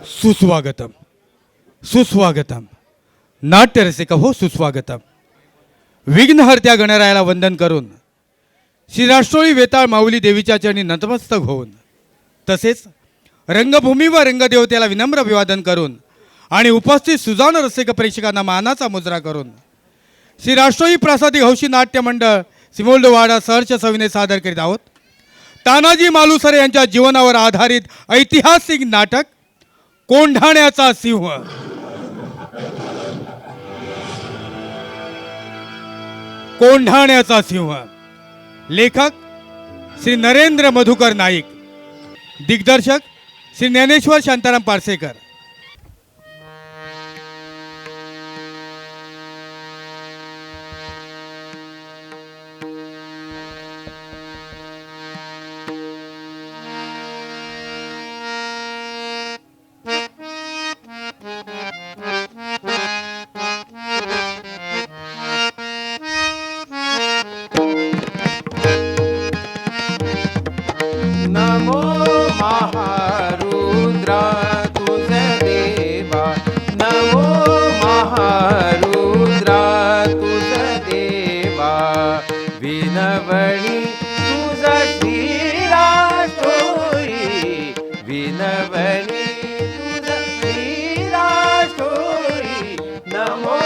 सुस्वागतम सुस्वागतम नाट्यरसिक हो सुस्वागतम. विघ्नहर्त्या गणरायाला वंदन करून श्री राष्ट्रोळी वेताळ माऊली देवीच्या चरणी नतमस्तक होऊन तसेच रंगभूमी व रंगदेवतेला विनम्र अभिवादन करून आणि उपस्थित सुजाण रसिक प्रेक्षकांना मानाचा मुजरा करून श्री राष्ट्रोळी प्रासादिक हौशी नाट्य मंडळ सिमोल्डवाडा सहर्ष सविने सादर करीत आहोत. तानाजी मालुसरे यांच्या जीवनावर आधारित ऐतिहासिक नाटक कोंढाण्याचा सिंह. कोंढाण्याचा सिंह. लेखक श्री नरेंद्र मधुकर नाईक. दिग्दर्शक श्री ज्ञानेश्वर शांताराम पारसेकर. नमो महारुद्रा तुझ देवा, नमो महारुद्रा तुझ देवा, विनवणी तुझ श्रीराष्ट्रोळी, विनवणी तुझ श्रीराष्ट्रोळी. नमो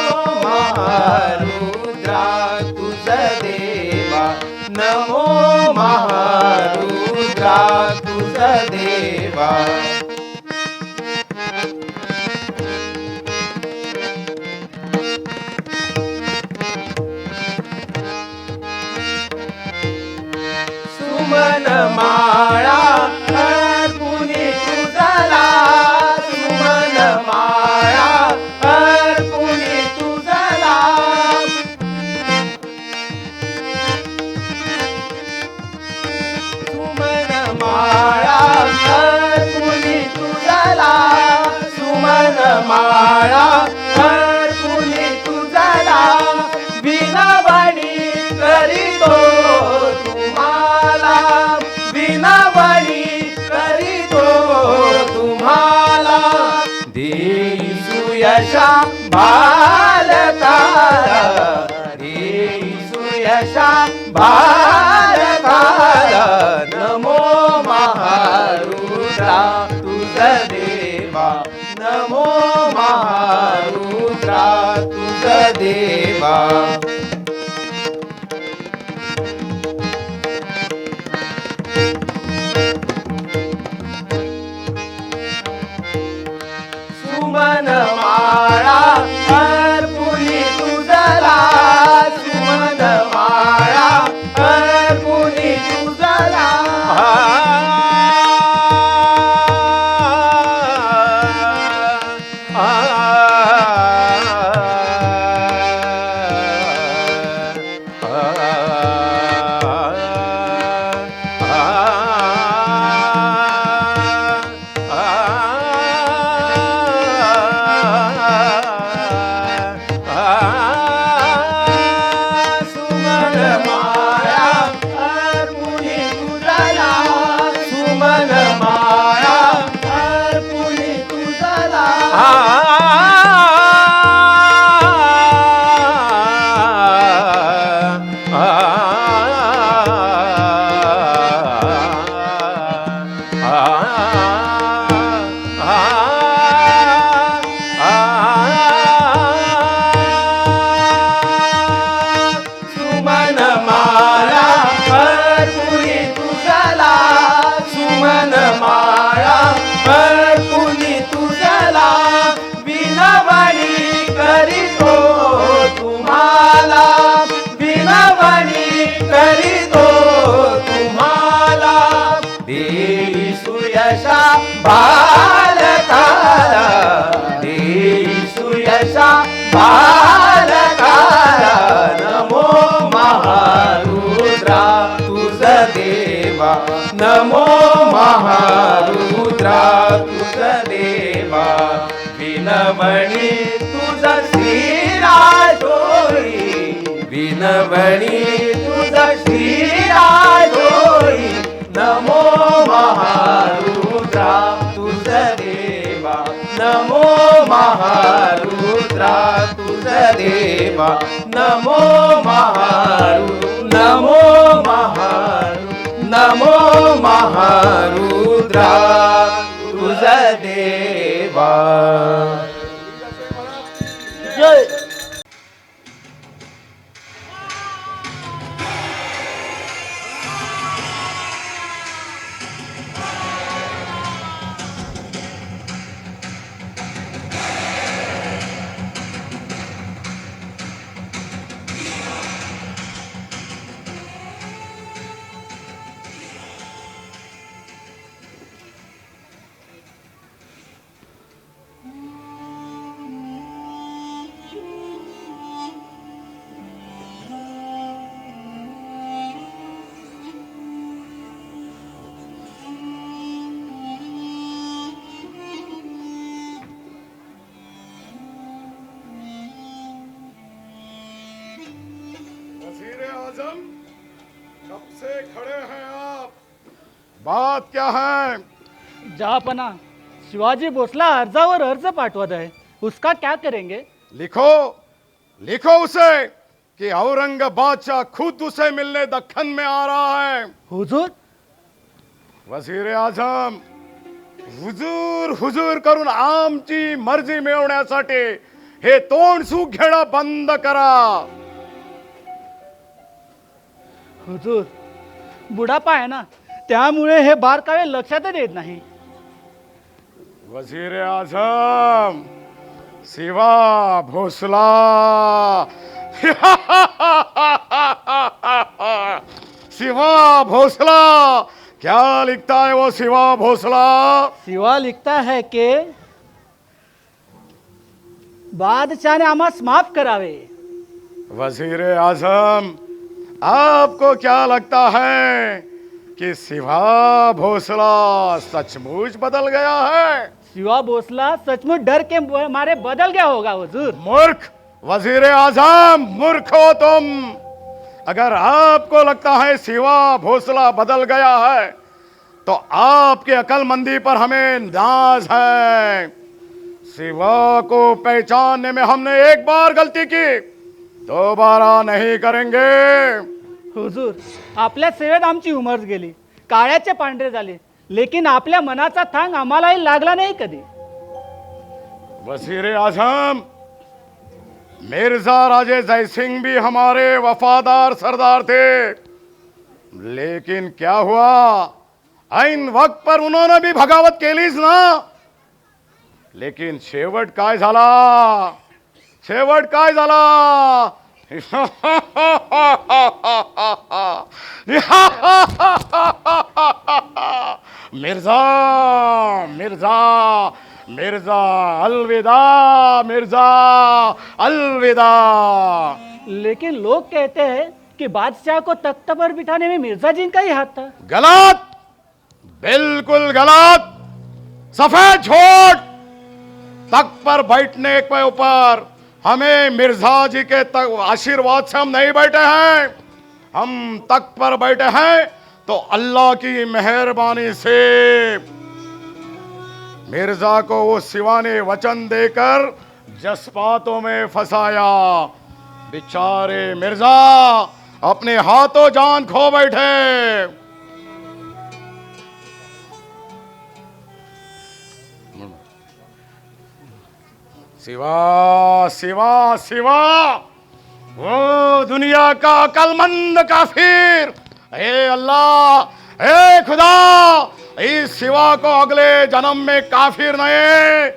महारुद्रा तुझ देवा, नमो महारुद्रा तुझ देवा. सुमन माळा अर्पुनी तुझला, सुमन माळा अर्पुनी तुझला. सुमन माळा अर्पुनी तुझला, सुमन माळा अर्पुनी तुझला. विनवणी करीतो तुम्हाला, विनवणी करीतो तुम्हाला. देई सुयशा बालकाला, देई सुयशा बालकाला. नमो महारुद्रा तुझ देवा, नमो महारुद्रा तुझ देवा. सुमन माळा अर्पुनी तुझला, सुमन माळा अर्पुनी तुझला. बालकाला, देई सुयशा बालकाला. नमो महारुद्रा तुझ देवा, नमो महारुद्रा तुझ देवा. विनवणी तुझ श्रीराष्ट्रोळी, विनवणी तुझ श्रीराष्ट्रोळी. नमो महारुद्रा तुझ देवा, नमो महारुद्रा तुझ देवा नमो नमो महारुद्रा तुझ देवा. जय. वज़ीर आज़म, कब से खड़े हैं आप? बात क्या है? जहापना शिवाजी भोसला अर्जावर अर्ज पाठवत है, उसका क्या करेंगे? लिखो लिखो उसे कि औरंगाबाद खुद उसे मिलने दक्खन में आ रहा है. हुजूर. वजीर आझम, हुजूर हुजूर करून आमची मर्जी मिळवण्यासाठी हे तोंड सूक घेणं बंद करा. हुजूर, बुडापा आहे ना, त्यामुळे हे बारकावे लक्षातच येत नाही. वजीर आझम, शिवा भोसला शिवा भोसला, क्या लिखता है वो शिवा भोसला? शिवा लिखता है कि बादशाह ने आम्हास माफ करावे. वजीर आजम, आपको क्या लगता है कि शिवा भोसला सचमुच बदल गया है? शिवा भोसला सचमुच डर के मारे बदल गया होगा हुजूर. मूर्ख वजीर आजम, मूर्ख हो तुम. अगर आपको लगता है शिवा भोसला बदल गया है तो आपकी अकलमंदी पर हमें नाज है. शिवा को पहचानने में हमने एक बार गलती की, दोबारा नहीं करेंगे. हुजूर, आपल्या सेवेत आमची उमर गेली, काळ्याचे पांढरे झाले, लेकिन आपल्या मनाचा थांग आम्हालाही लागला नाही कधी. वजीर आजम, मिर्जा राजे जयसिंह भी हमारे वफादार सरदार थे, लेकिन क्या हुआ, ऐन वक्त पर उन्होंने भी बगावत केलीच ना. लेकिन शेवट काय झाला? शेवट काय झाला? मिर्जा मिर्जा मिर्जा अलविदा, मिर्जा अलविदा. लेकिन लोग कहते हैं कि बादशाह को तख्त पर बिठाने में मिर्जा जी का ही हाथ था. गलत, बिल्कुल गलत, सफेद झूठ. तख्त पर बैठने के ऊपर हमें मिर्जा जी के आशीर्वाद से हम नहीं बैठे हैं. हम तख्त पर बैठे हैं तो अल्लाह की मेहरबानी से. मिर्जा को वो शिवा ने वचन देकर जज्बातों में फंसाया. बेचारे मिर्जा अपने हाथों जान खो बैठे. शिवा शिवा शिवा, वो दुनिया का अकलमंद काफिर. हे अल्लाह, हे खुदा, इस शिवा को अगले जन्म में काफिर नहीं,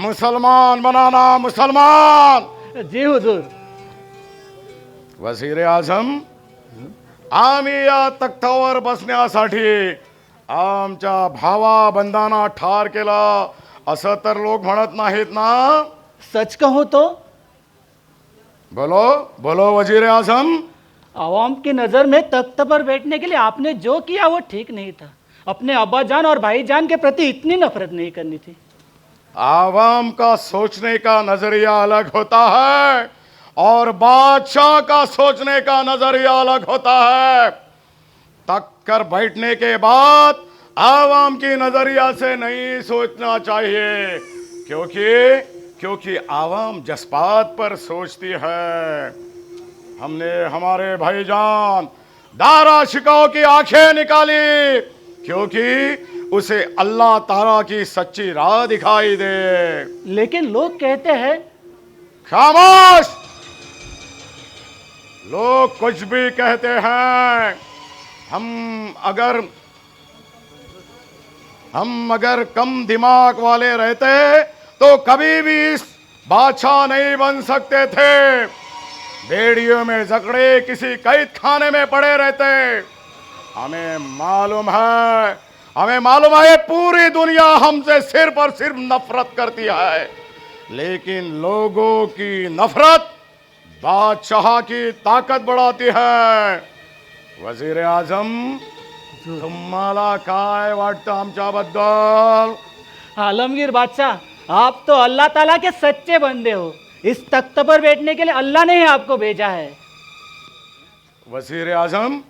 मुसलमान बनाना, मुसलमान. जी हुजूर. वजीर आझम, आम्ही या तख्तावर बसण्यासाठी आमच्या भावा बंधांना ठार केला असं तर लोक म्हणत नाहीत ना? सच कहो तो बोलो बोलो वजीर आजम. आवाम की नजर में तख्त पर बैठने के लिए आपने जो किया वो ठीक नहीं था. अपने अब्बाजान और भाईजान के प्रति इतनी नफरत नहीं करनी थी. आवाम का सोचने का नजरिया अलग होता है और बादशाह का सोचने का नजरिया अलग होता है. तक कर बैठने के बाद आवाम की नजरिया से नहीं सोचना चाहिए क्योंकि आवाम जज्बात पर सोचती है। हमने हमारे भाईजान दारा शिकाओ की आंखें निकाली क्योंकि उसे अल्लाह ताला की सच्ची राह दिखाई दे। लेकिन लोग कहते हैं खामोश! लोग कुछ भी कहते हैं। हम अगर कम दिमाग वाले रहते तो कभी भी इस बादशाह नहीं बन सकते थे। बेड़ियों में जकड़े किसी कैद खाने में पड़े रहते। हमें मालूम है ये पूरी दुनिया हमसे सिर्फ और सिर्फ नफरत करती है, लेकिन लोगों की नफरत बादशाह की ताकत बढ़ाती है। वजीर आजम, तुम्हाला काय वाटतं आमच्याबद्दल? आलमगीर बादशाह, आप तो अल्लाह ताला के सच्चे बंदे हो। इस तख्त पर बैठने के लिए अल्लाह ने ही आपको भेजा है। वजीर आजम,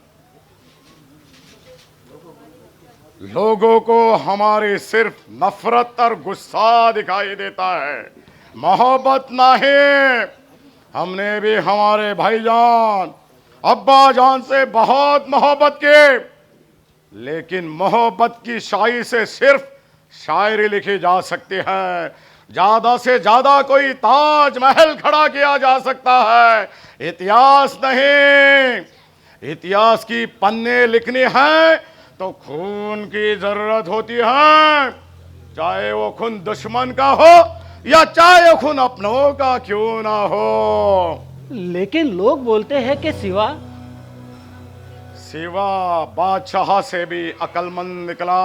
लोगों को हमारी सिर्फ नफरत और गुस्सा दिखाई देता है, मोहब्बत नहीं। हमने भी हमारे भाईजान अब्बा जान से बहुत मोहब्बत की, लेकिन मोहब्बत की शायरी से सिर्फ शायरी लिखी जा सकती है। ज्यादा से ज्यादा कोई ताजमहल खड़ा किया जा सकता है, इतिहास नहीं। इतिहास की पन्ने लिखनी है तो खून की जरूरत होती है, चाहे वो खून दुश्मन का हो या चाहे खून अपनों का क्यों ना हो। लेकिन लोग बोलते हैं कि सिवा बादशाह से भी अकलमंद निकला।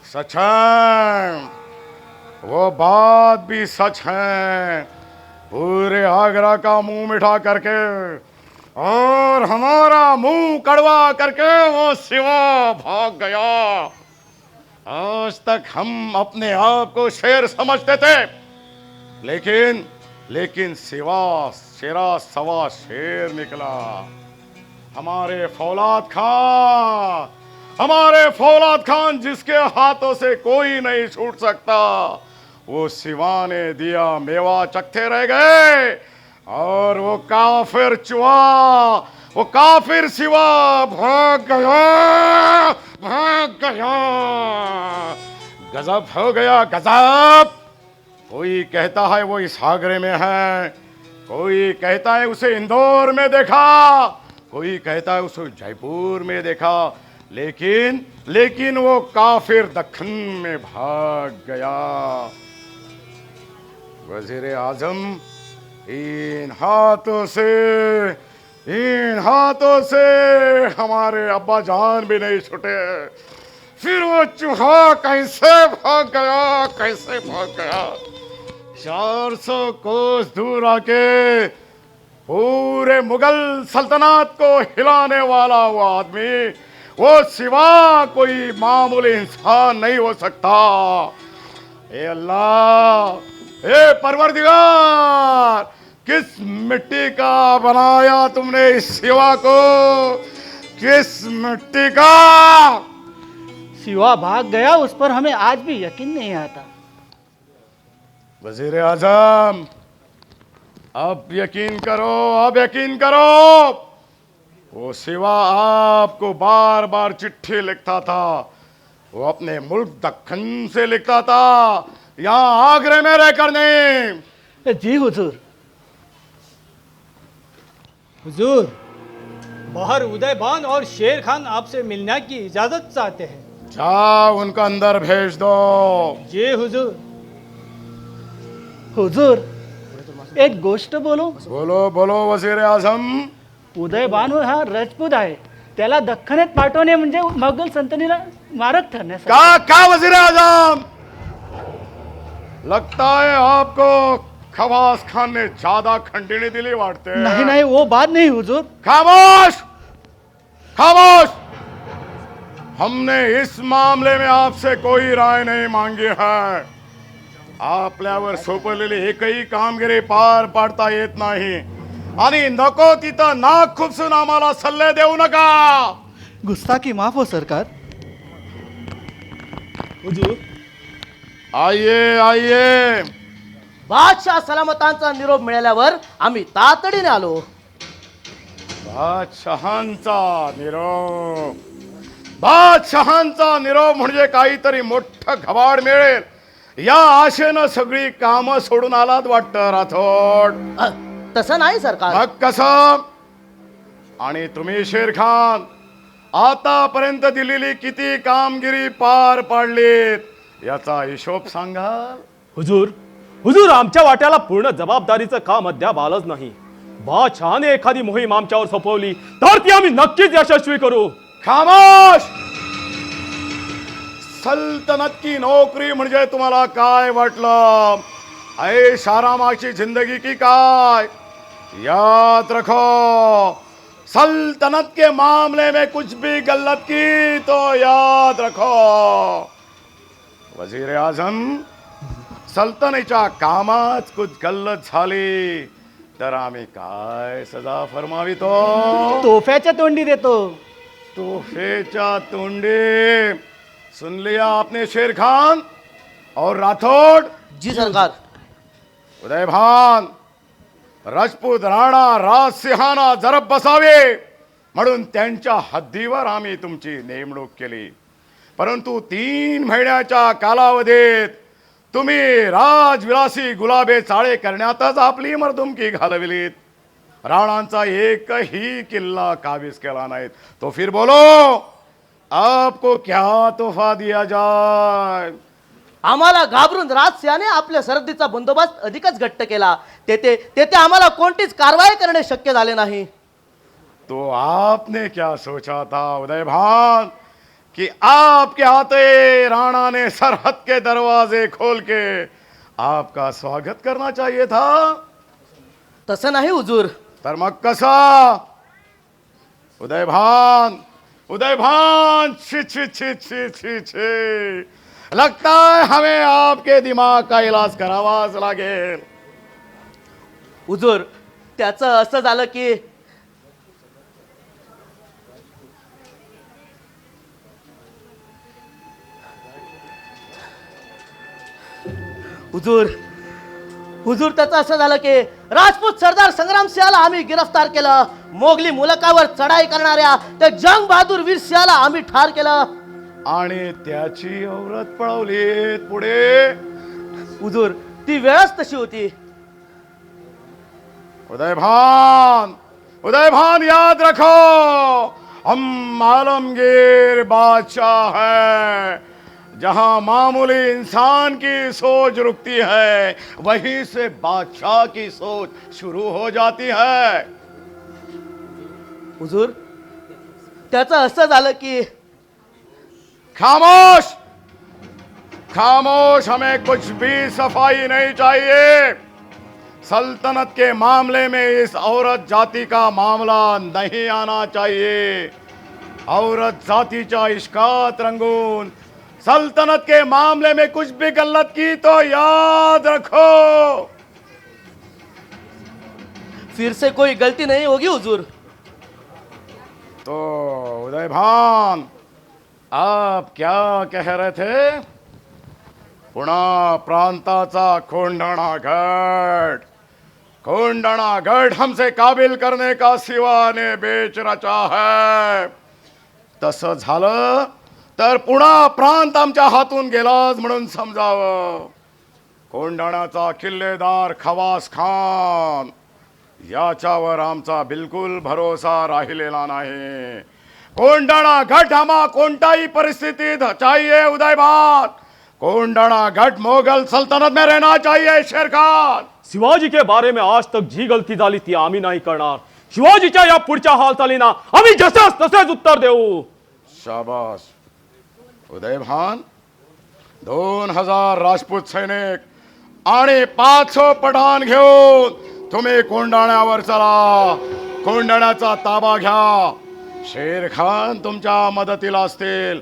सच है, वो बात भी सच है। पूरे आगरा का मुंह मिठा करके और हमारा मुंह कड़वा करके वो सिवा भाग गया। आज तक हम अपने आप को शेर समझते थे, लेकिन सिवा शेरा सवा शेर निकला। हमारे फौलाद खान जिसके हाथों से कोई नहीं छूट सकता, वो सिवा ने दिया मेवा चखते रह गए। और वो काफिर सिवा भाग गया। गजब हो गया, गजब। कोई कहता है वो इस आगरे में है, कोई कहता है उसे इंदौर में देखा, कोई कहता है उसे जयपुर में देखा, लेकिन वो काफिर दक्खन में भाग गया। वजीर आजम, इन हाथों से हमारे अब्बा जान भी नहीं छूटे। फिर वो चूहा कैसे भाग गया। 400 कोस दूर आके पूरे मुगल सल्तनत को हिलाने वाला वो आदमी, वो सिवा कोई मामूली इंसान नहीं हो सकता। ए अल्लाह, ए परवरदिगार, किस मिट्टी का बनाया तुमने इस सिवा को? किस मिट्टी का? सिवा भाग गया, उस पर हमें आज भी यकीन नहीं आता। वजीर आजम, अब यकीन करो। वो सिवा आपको बार बार चिट्ठी लिखता था। वो अपने मुल्क दक्खन से लिखता था, यहाँ आगरे में रहकर नहीं। जी हुजूर। हुजूर, बाहर उदयभान और शेर खान आपसे मिलने की इजाजत चाहते हैं। जाओ, उनका अंदर भेज दो। जी हुजूर। हुजूर, एक गोष्ट बोलो। बोलो वजीर आजम। उदयभान हा राजपूत आहे, त्याला दख्खनेत पाठवणे म्हणजे मोगल सल्तनतीला मारक ठरण्यासाठी। क्या वजीर आजम, लगता है आपको खवास खान ने ज्यादा खंडणी दिली वाटते। नहीं, वो बात नहीं हुजूर। खामोश। हमने इस मामले में आपसे कोई राय नहीं मांगी है। आपल्यावर सोपवलेली एकही कामगिरी पार पाडता येत नाही आणि नको तिथं नाक खुपसून आम्हाला सल्ले देऊ नका। गुस्ताखी माफ हो सरकार। हुजूर, आइए आइए. बादशाह सलामतांचा निरोप मिळाल्यावर आम्ही तातडीने आलो. बादशहांचा निरोप. बादशहांचा निरोप म्हणजे काहीतरी मोठं घबाड मिळेल या आशेनं सगळी कामं सोडून आलात वाटतं राठोड. तसं नाही सरकार. मग कसं? आणि तुम्ही शेरखान आतापर्यंत दिलेली किती कामगिरी पार पाडलीत याचा हिशोब सांगाल? हुजूर हुजूर आमच्या वाट्याला पूर्ण जबाबदारीचं काम अद्याप आलंच नाही. बादशहाने एखादी मोहीम आमच्यावर सोपवली तर ती आम्ही नक्कीच यशस्वी करू. खामोश. सल्तनत की नोकरी म्हणजे तुम्हाला काय वाटलं? ऐश आरामाची जिंदगी की काय? याद रखो, सल्तनत के मामले में कुछ भी गलत की तो याद रखो वजीर आजम, सल्तनेच्या कामात कुछ गल्लत झाली तर आम्ही काय सजा फरमावितो? तोफ्याच्या तोंडी देतो. तोफेच्या तोंडे. सुन लिया आपने शेर खान और राठौड़. जी सरकार. उदयभान, राजपूत राणा राजसिंहांना जरब बसावे म्हणून त्यांच्या हद्दीवर आम्ही तुमची नेमणूक केली. परंतु 3 महिन्याच्या कालावधीत तुम्ही राजविलासी गुलाबे चाळे करण्यातच आपली मर्दुमकी घालविलीत. राणांचा एकही किल्ला काबीज केला नाही. तो फिर बोलो, आपको क्या तोहफा दिया जाए? आम्हाला घाबरून राजसिंहाने आपल्या सरहद्दीचा बंदोबस्त अधिकच घट्ट केला. तेथे आम्हाला कोणतीच कारवाई करणे शक्य झाले नाही. तो आपने क्या सोचा था उदयभान कि आपके आते राणा ने सरहद के दरवाजे खोल के आपका स्वागत करना चाहिए था? तसं नाही हुजूर. तर मग कसा? उदयभान, उदयभान, छी छी छी छी छी छी. लगता है हमें आपके दिमाग का इलाज करावाच लागेल. हुजूर, त्याचं असं झालं की हुजूर त्याचं असं झालं की राजपूत सरदार संग्राम सिंहाला आम्ही गिरफ्तार केलं. मोगली मुलकावर चढाई करणाऱ्या त्या जंग बहादूर वीर सिंहाला आम्ही ठार केलं. आणि त्याची औरत पळवली पुढे. हुजूर, ती वेळच तशी होती. उदयभान, उदयभान, याद रखो, हम आलमगीर बादशाह है. जहां मामूली इंसान की सोच रुकती है वहीं से बादशाह की सोच शुरू हो जाती है. हुजूर, त्याचं असं झालं की खामोश, खामोश. हमें कुछ भी सफाई नहीं चाहिए. सल्तनत के मामले में इस औरत जाति का मामला नहीं आना चाहिए. औरत जातीच्या इश्कात रंगून सल्तनत के मामले में कुछ भी गलत की तो याद रखो, फिर से कोई गलती नहीं होगी हुजूर. तो उदयभान, आप क्या कह रहे थे? पुणा प्रांताचा कोंढाणा गढ़, कोंढाणा गढ़ हमसे काबिल करने का सिवा ने बेच रचा है. तसं झालं तर पुणा प्रांत आमच्या हातून गेलाच म्हणून समजावं. कोंढाण्याचा किल्लेदार खवास खान याच्यावर आमचा बिलकुल भरोसा राहिलेला नाही. कोंढाणा गढ़ हमा कोणत्याही परिस्थितीत चाहिए उदयभान. कोंढाणा गढ़ मुगल सल्तनत में रहना चाहिए शेर खान. शिवाजी के बारे में आज तक जी गलती झाली ती आम्ही नाही करणार. शिवाजीच्या या पुढच्या हालचालींना आम्ही जसेच तसेच उत्तर देऊ. शाबास उदयभान. 2000 राजपूत सैनिक आणि 500 पठाण घेऊन तुम्ही कोंढाण्यावर चला. कोंढाण्याचा ताबा घ्या. शेर खान तुमच्या मदतीला असतील.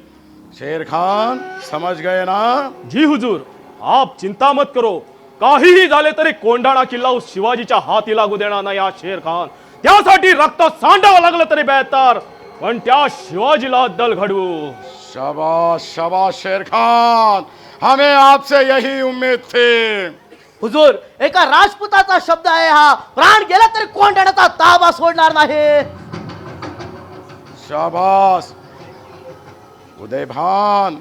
शेर खान, समझ गए ना? जी हुजूर, आप चिंता मत करो. काहीही झाले तरी कोंढाणा किल्ला उस शिवाजीच्या हाती लागू देणार नाही हा शेर खान. त्यासाठी रक्त सांडावं लागलं तरी बेहतर, पण त्या शिवाजीला अद्दल घडवू. शाबाश, शाबाश शेर खान. हमें आपसे यही उम्मीद थी। हुजूर, एका राजपुताचा शब्द आहे हा, प्राण गेला तरी कोंढाण्याचा ताबा सोडणार नाही. शाबाश उदयभान,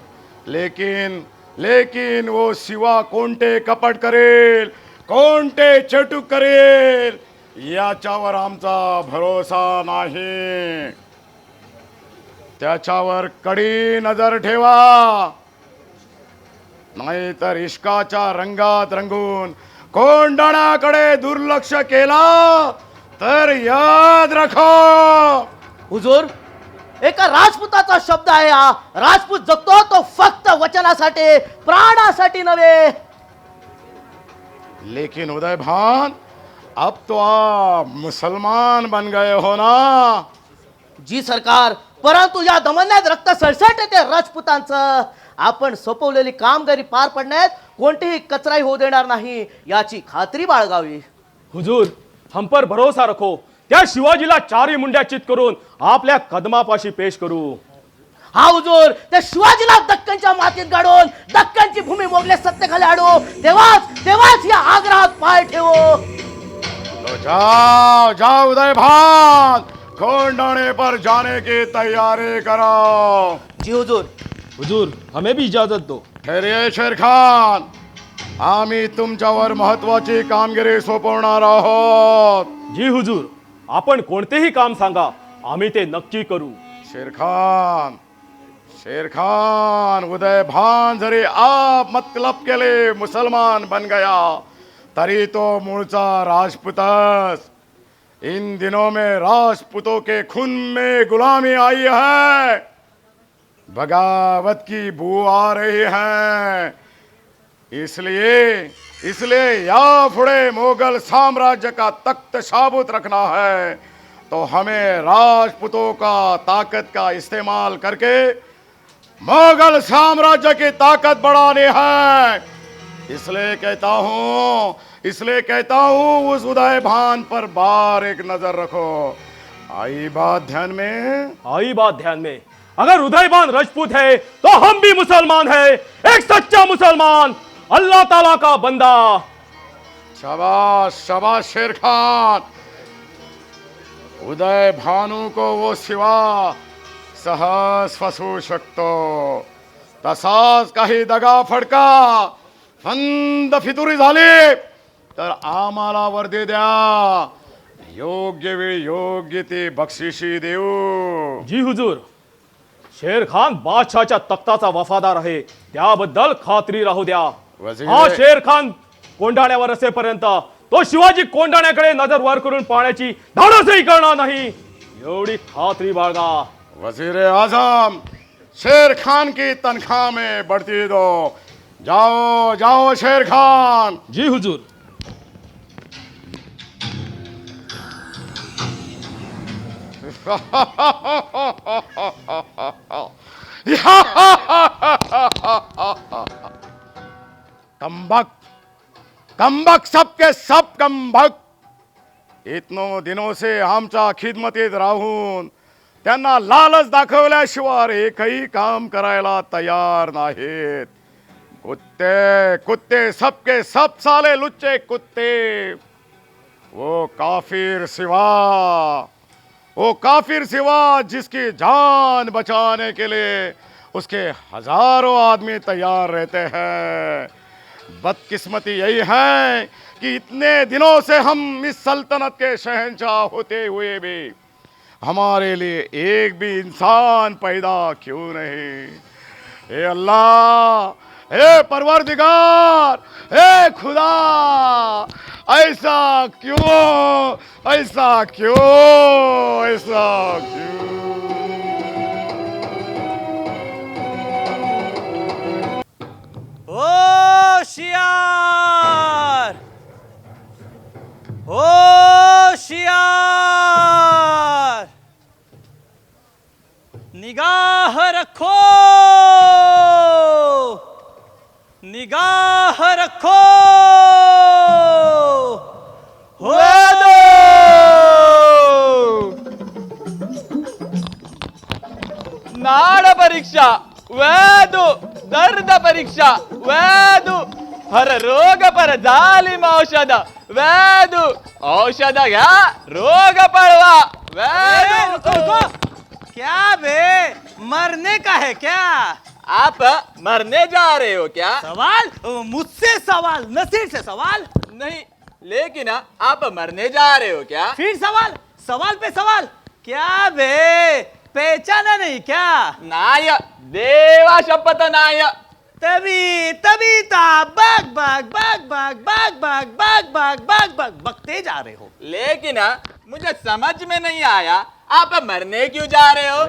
लेकिन वो शिवा कोणते कपट करेल, कोणते चटूक करेल याच्यावर आमचा भरोसा नाही. त्याच्यावर कडी नजर ठेवा, नाहीतर इश्काच्या रंगात रंगून कोंडाण्याकडे दुर्लक्ष केला तर याद रखो. हुजूर, एका राजपुताचा शब्द आहे हा, राजपूत जगतो तो फक्त वचनासाठी, प्राणासाठी नव्हे. लेकिन उदय भान, अब तो आप मुसलमान बन गए हो ना. जी सरकार, परंतु या दमन्यात रक्त सळसळते ते राजपुतांचं. आपण सोपवलेली कामगिरी पार पडण्यात कोणतीही कचराई होऊ देणार नाही याची खात्री बाळगावी. हुजूर, हम पर भरोसा रखो. त्या शिवाजीला चारी मुंड्या चित करून आपल्या कदमापाशी पेश करू. हा हुजूर, त्या शिवाजीला दक्कनच्या मातीत गाडून दक्कनची भूमी मोगले सत्तेखाली आणू, तेव्हाच या आग्रहात पाय ठेवू. तो जाओ उदय भान, कोंडाणे पर जाने की तैयारी करो. जी हुजूर. हुजूर, हमें भी इजाजत दो. ठेरिये शेर खान, आम्ही तुमच्यावर महत्वाची कामगिरी सोपवणार आहोत. जी हुजूर, आपण कोणतेही काम सांगा, आम्ही ते नक्की करू. शेर खान, उदय भान जरी आप मतलब के लिए मुसलमान बन गया तरी तो मूळचा राजपूतच. इन दिनों में राजपूतों के खून में गुलामी आई है, बगावत की बू आ रही है. इसलिए याफुड़े मुगल साम्राज्य का तख्त साबुत रखना है तो हमें राजपूतों का ताकत का इस्तेमाल करके मुगल साम्राज्य की ताकत बढ़ानी है. इसलिए कहता हूँ उस उदय भान पर बार एक नजर रखो. आई बात ध्यान में. अगर उदयभान राजपूत है तो हम भी मुसलमान है, एक सच्चा मुसलमान, अल्लाह ताला का बंदा. शाबाश शेर खान. उदय भानू को वो शिवा सहज फसवू शकतो. तसाच काही दगा फडका फंद फितुरी झाली तर आम्हाला वर्दी द्या, योग्य वेळी योग्य ती बक्षिशी देऊ. जी हुजूर, शेर खान बादशाहच्या तख्ताचा वफादार आहे, त्याबद्दल खात्री राहू द्या. वजीर. हा शेर खान कोंढाण्यावर असेपर्यंत तो शिवाजी कोंढाण्याकडे नजर वर करून पाहण्याची धाडसही करणार नाही, एवढी खात्री बाळगा. वजीर आजम, शेर खान की तनख्वाह में बढ़ती दो. जाओ शेर खान. जी हुजूर. कमबक सबके सब कमबक. इतनो दिनों से आमच्या खिदमतीत राहून त्यांना लालच दाखवल्याशिवाय एकही काम करायला तयार नाहीत. कुत्ते सबके सब साले लुच्चे कुत्ते. वो काफिर सिवा जिसकी जान बचाने के लिए उसके हजारों आदमी तैयार रहते हैं. बदकिस्मती यही है कि इतने दिनों से हम इस सल्तनत के शहंशाह होते हुए भी हमारे लिए एक भी इंसान पैदा क्यों नहीं. हे अल्लाह, हे परवरदिगार, हे खुदा, ऐसा क्यों. होशियार, होशियार, निगाह रखो, निगाह रखो. नाड परीक्षा वैदु दर्द परीक्षा वैदु हर रोग पर जालिम औषध वैदु औषध घ्या रोग पळवा वैदु क्या बे मरने का है क्या? आप मरने जा रहे हो क्या? सवाल मुझसे सवाल, नसीर से सवाल। नहीं, लेकिन आप मरने जा रहे हो क्या? फिर सवाल, सवाल पे सवाल। क्या बे पहचाना नहीं क्या? नाय, देवा शपथ नाय. तभी तभी तो आप बाग बाग बाग बाग बाग बाग बाग बाग बाग बाग बकते जा रहे हो। लेकिन मुझे समझ में नहीं आया आप मरने क्यों जा रहे हो?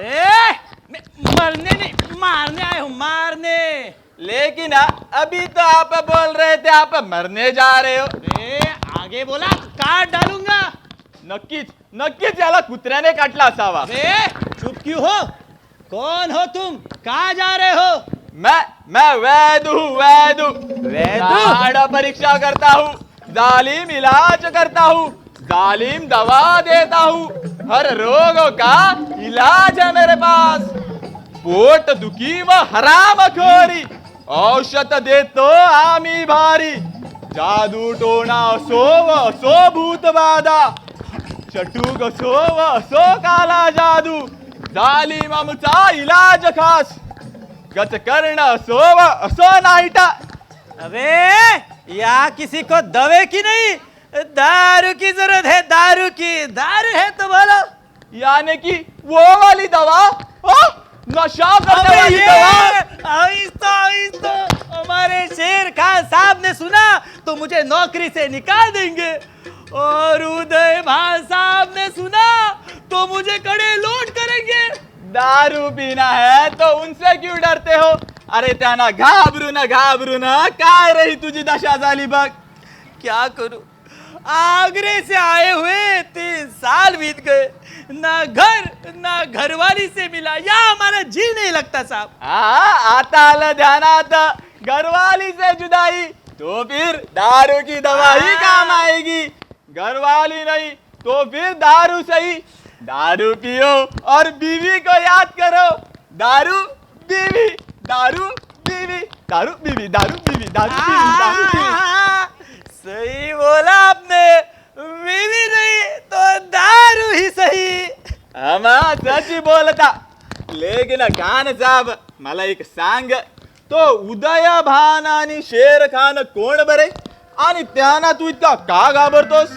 मैं मरने नहीं, मारने आए हूँ, मारने। लेकिन अभी तो आप बोल रहे थे आप मरने जा रहे हो. आगे बोला काट डालूंगा। नक्कीच नक्कीच याला कुत्र्याने काटला असावा. चुप क्यों हो? कौन हो तुम? कहाँ जा रहे हो? मैं वैदु वैदु वैदु परीक्षा करता हूँ, जालिम इलाज करता हूँ, जालिम दवा देता हूँ, हर रोगों का इलाज है मेरे पास. पोट दुखी व हरामखोरी औषध देतो आम्ही भारी. जादू टोणा असो व असो भूत बाधा, चटूक असो व असो काला जादू, जालिम आमचा इलाज खास. गच कर्ण असो व असो नाईटा. अबे यहाँ किसी को दवे की नहीं, दारू की जरूरत है, दारू की। दारू है तो बोलो। यानी कि वो वाली दवा, नशा करने वाली दवा. आहिस्ता हमारे शेर खान साहब ने सुना तो मुझे नौकरी से निकाल देंगे, और उदय भान साहब ने सुना तो मुझे कड़े लोड करेंगे. दारू पीना है तो उनसे क्यों डरते हो? अरे त्यांना घाबरू ना काय रही तुझी दशा झाली बघ. क्या करूं, आगरे से आए हुए 3 साल बीत गए, ना घर ना घरवाली से मिला, या हमारा जी नहीं लगता साहब. आता आलं ध्यानात, घरवाली से जुदाई तो फिर दारू की दवा ही काम आएगी. घरवाली नहीं तो फिर दारू सही. दारू पियो और बीवी को याद करो. दारू बीवी, दारू बीवी, दारू बीवी, दारू बीवी, दारू बीवी, दारू बीवी. सही बोला आपने, बीवी नहीं तो दारू ही सही. आम्हा सच बोलता. लेकिन खान साहब मला एक सांग, तो उदय भान आणि शेर खान कोण बरे, आणि त्यांना तू इतका का घाबरतोस?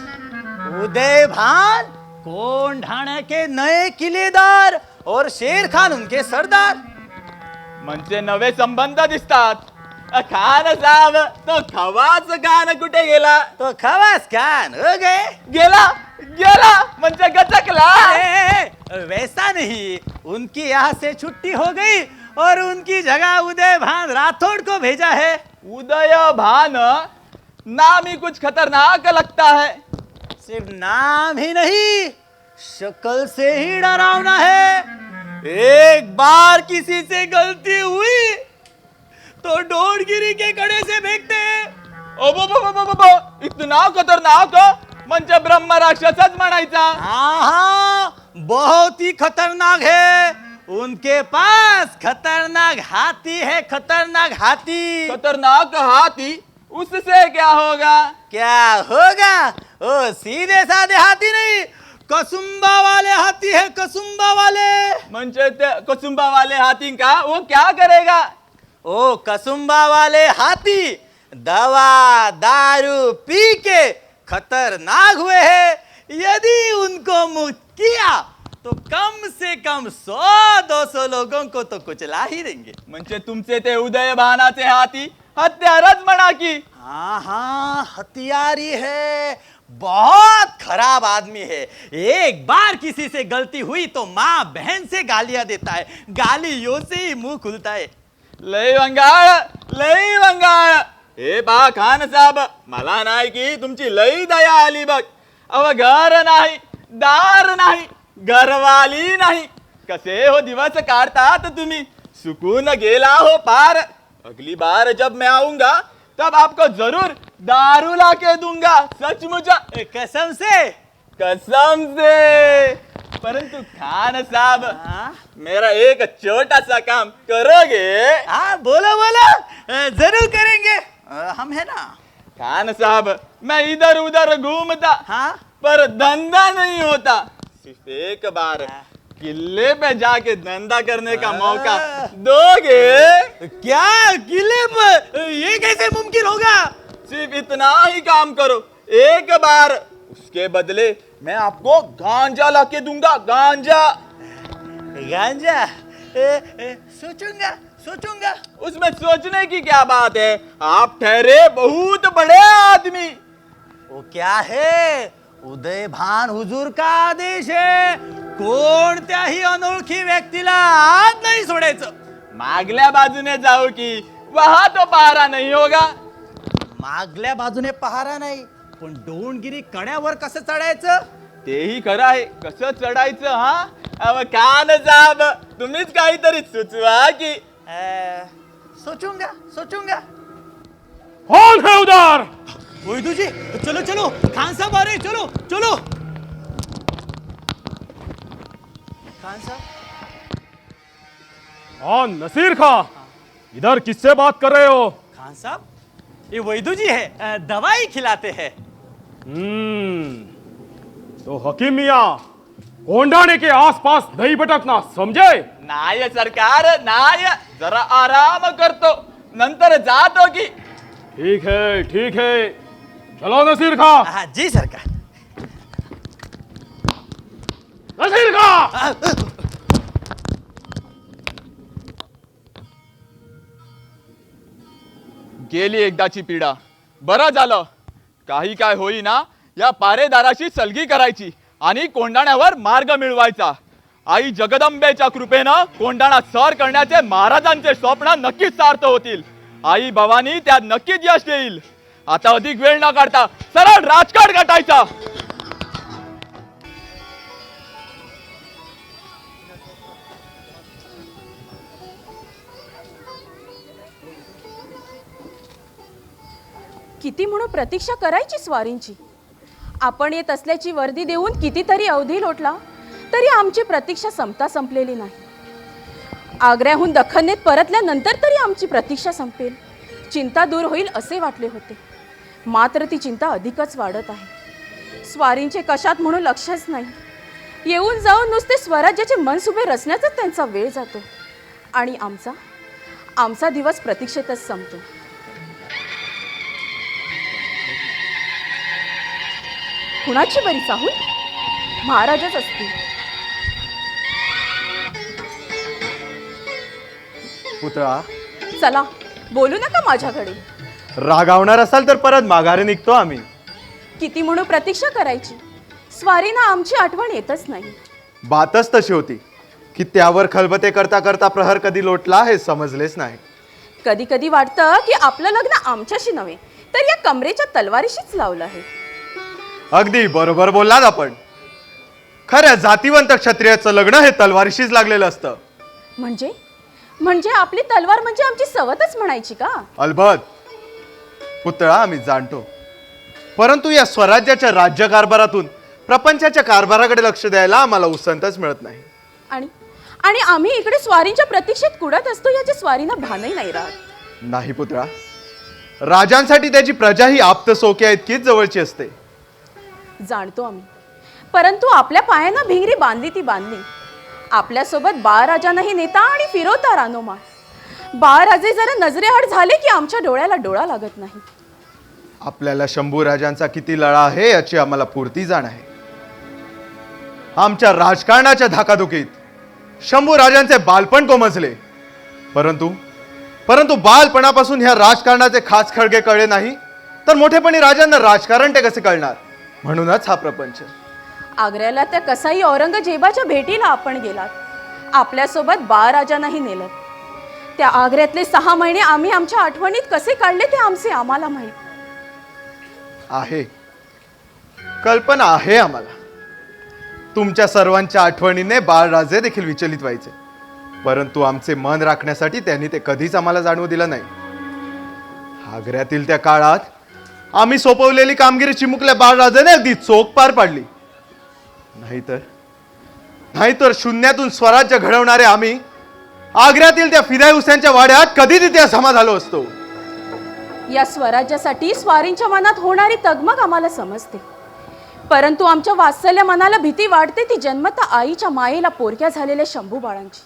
उदय भान कोंढाणा के नए किलेदार और शेर खान उनके सरदार. म्हणजे नवे संबंध दिसतात. खान साहब तो खवाच खान कुठे गेला? तो खवास खान हो गए. गेला गेला म्हणजे गचकला. वैसा नहीं, उनकी यहाँ से छुट्टी हो गई और उनकी जगह उदय भान राठौड़ को भेजा है. उदय भान नाम ही कुछ खतरनाक लगता है. सिर्फ नाम ही नहीं, शक्ल से ही डरावना है. एक बार किसी से गलती हुई तो ढोलगिरी के कड़े से फेंकते हैं. इतना खतरनाक म्हणजे ब्रह्म राक्षसच म्हणायचा. हाँ, बहुत ही खतरनाक है. उनके पास खतरनाक हाथी है, खतरनाक हाथी. खतरनाक हाथी, उससे क्या होगा? क्या होगा? ओ सीधे साधे हाथी नहीं, कसुंबा वाले हाथी है, कसुंबा वाले. म्हणजे ते कसुंबा वाले हाथी का वो क्या करेगा? ओ कसुंबा वाले हाथी दवा दारू पी के खतरनाक हुए हैं. यदि उनको मुक्त किया तो कम से कम 100-200 लोगों को तो कुचला ही देंगे. म्हणजे तुमचे ते उदय भानाचे हाथी हत्यारच म्हणा की. हाँ, हथियारी है, बहुत खराब आदमी है. एक बार किसी से गलती हुई तो माँ बहन से गालियां देता है, गालियों से ही मुंह खुलता है. लई वंगाळ. हे पा खान साहेब, मला नाही की तुमची लई दया आली बघ. अव घर नाही, दार नाही, घरवाली नाही, कसे हो दिवस काढतात तुम्ही. सुकून गेला हो पार. अगली बार जब मैं आऊंगा तब आपको जरूर दारू ला के दूंगा. सचमुच कसम से. कसम से. परंतु खान साहब मेरा एक छोटा सा काम करोगे? हाँ बोलो बोलो, जरूर करेंगे, हम है ना। खान साहब मैं इधर उधर घूमता हाँ पर धंधा नहीं होता, सिर्फ एक बार किले पे जाके धंधा करने का मौका दोगे? क्या किले पर? ये कैसे मुमकिन होगा? सिर्फ इतना ही काम करो एक बार, उसके बदले मैं आपको गांजा लाके दूंगा, गांजा। गांजा? सोचूंगा सोचूंगा। उसमें सोचने की क्या बात है, आप ठहरे बहुत बड़े आदमी। वो क्या है, उदय भान हुजूर का आदेश आहे, कोणत्याही अनोळखी व्यक्तीला आत नाही सोडायचं। मागल्या बाजूने जाऊ की वहां तो पहारा नहीं होगा? मागल्या बाजूने पहारा नाही, पण डोंगगिरी कड्यावर कसं चढायचं? तेही खरं आहे, कसं चढायचं? हा अव खान साहब तुम्हीच काहीतरी सुचवा की। सोचूंगा सोचूंगा। कौन है उधर? वैदू जी चलो चलो, खान साहब आ रहे, चलो चलो। खान साहब? हाँ नसीर खां, इधर किससे बात कर रहे हो? खान साहब ये वैदू जी है, दवाई खिलाते हैं। तो हकीम मियाँ, कोंडाणे के आसपास नहीं भटकना, समझे? नाय सरकार नाय, जरा आराम करतो नंतर जातो की। ठीक है, चलो नसीर खां। हाँ जी सरकार। नसीर खां! गेली एकदाची पीडा, बरं झालं। काही काय होईना, या पारेदाराशी सलगी करायची आणि कोंडाण्यावर मार्ग मिळवायचा। आई जगदंबेच्या कृपेनं कोंडाणा सर करण्याचे महाराजांचे स्वप्न नक्कीच सार्थ होतील। आई भवानी त्यात नक्कीच यश देईल। आता अधिक वेळ न काढता सरळ राजकाट गाठायचा। किती म्हणून प्रतीक्षा करायची स्वारींची? आपण येत असल्याची वर्दी देऊन कितीतरी अवधी लोटला तरी आमची प्रतीक्षा संपता संपलेली नाही। आग्र्याहून दख्खनेत परतल्यानंतर तरी आमची प्रतीक्षा संपेल, चिंता दूर होईल असे वाटले होते, मात्र ती चिंता अधिकच वाढत आहे। स्वारींचे कशात म्हणून लक्षच नाही, येऊन जाऊन नुसते स्वराज्याचे मनसुबे रचण्याचाच त्यांचा वेळ जातो आणि आमचा दिवस प्रतीक्षेतच संपतो। कुणाची बरी साहूल? महाराजच असतील। पुतळा, चला बोलू नका माझ्याकडे। रागावणार असाल तर परत माघारी निघतो आम्ही। किती म्हणून प्रतीक्षा करायची? स्वारीना आमची आठवण येतच नाही। बातच तशी होती की त्यावर खलबते करता करता प्रहर कधी लोटला हे समजलेच नाही। कधी कधी वाटतं की आपलं लग्न आमच्याशी नव्हे तर या कमरेच्या तलवारीशीच लावलं आहे। अगदी बरोबर बोललात आपण। खऱ्या जातीवंत क्षत्रियाचं लग्न हे तलवारीशीच लागलेलं असतं। म्हणजे आपली तलवार म्हणजे आमची सवतच म्हणायची का? अलबत पुतळा, आम्ही जाणतो, परंतु या स्वराज्याच्या राज्यकारभारातून प्रपंचाच्या कारभाराकडे लक्ष द्यायला आम्हाला उसंतच मिळत नाही। आणि आम्ही इकडे स्वारींच्या प्रतीक्षेत कुडत असतो याचे स्वारींना भानही नाही राहत। नाही पुतळा, राजांसाठी त्याची प्रजा ही आप्तसोक्या इतकीच जवळची असते। जाणतो आम्ही, परंतु आपल्या पायांना भिंगरी बांधली ती बांधली। आपल्यासोबत बाळराजांनाही नेता आणि फिरवता रानोमाळ। बाळराजे जरा नजरेआड झाले की आमच्या डोळ्याला डोळा लागत नाही। आपल्याला शंभू राजांचा किती लळा आहे याची आम्हाला पूर्ती जाण आहे। आमच्या धाकाधुकीत शंभू राजांचे बालपण कोमजले, परंतु बालपणापासून ह्या राजकारणाचे खास खळगे कळले नाही तर मोठेपणी राजांना राजकारण ते कसे कळणार? म्हणूनच हा प्रपंच। आग्र्याला त्या कसाई औरंगजेबाच्या भेटीला आपण गेलात, आपल्यासोबत बाळराजांनाही नेलं। त्या आग्र्यातले 6 महिने आम्ही आमच्या आठवणीत कसे काढले ते आम्हाला माहीत आहे। कल्पना आहे आम्हाला। तुमच्या सर्वांच्या आठवणीने बाळराजे देखील विचलित व्हायचे, परंतु आमचे मन राखण्यासाठी त्यांनी ते कधीच आम्हाला जाणवू दिलं नाही। आग्र्यातील त्या काळात आम्ही सोपवलेली कामगिरी चिमुकल्या बाळराजाने अगदी चोख पार पाडली। नाहीतर शून्यातून स्वराज्य घडवणारे आम्ही आग्र्यातील त्या फिदाई हुसेनच्या वाड्यात कधी तिथे समा झालो असतो. या स्वराज्यासाठी स्वारींच्या मनात होणारी तगमग आम्हाला समजते, परंतु आमच्या वात्सल्य मनाला भीती वाटते ती जन्मता आईच्या मायेला पोरक्या झालेल्या शंभू बाळांची.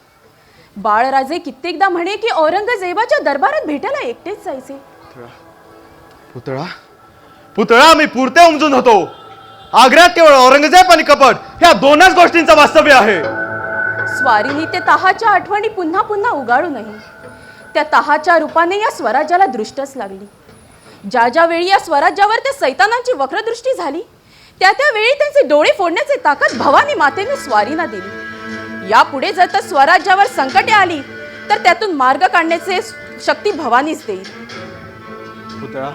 बाळराजे कित्येकदा म्हणे की औरंगजेबाच्या दरबारात भेटायला एकटेच जायचे. पुतळा पुतळा आम्ही पुरते उमजून होतो. आग्र्यात केवळ औरंगजेब आणि कपट ह्या दोनच गोष्टींचं वास्तव्य आहे. स्वारीने ते तहाच्या आठवणी पुन्हा पुन्हा उगाळू नये. त्या तहाच्या रूपाने या स्वराज्याला दृष्टच लागली. ज्या ज्या वेळी या स्वराज्यावर त्या सैतानांची वक्रदृष्टी झाली त्या त्यावेळी त्यांचे डोळे फोडण्याची ताकद भवानी मातेने स्वारींना दिली. यापुढे जर त्या स्वराज्यावर संकटे आली तर त्यातून मार्ग काढण्याचे शक्ती भवानीच देईल. पुतळा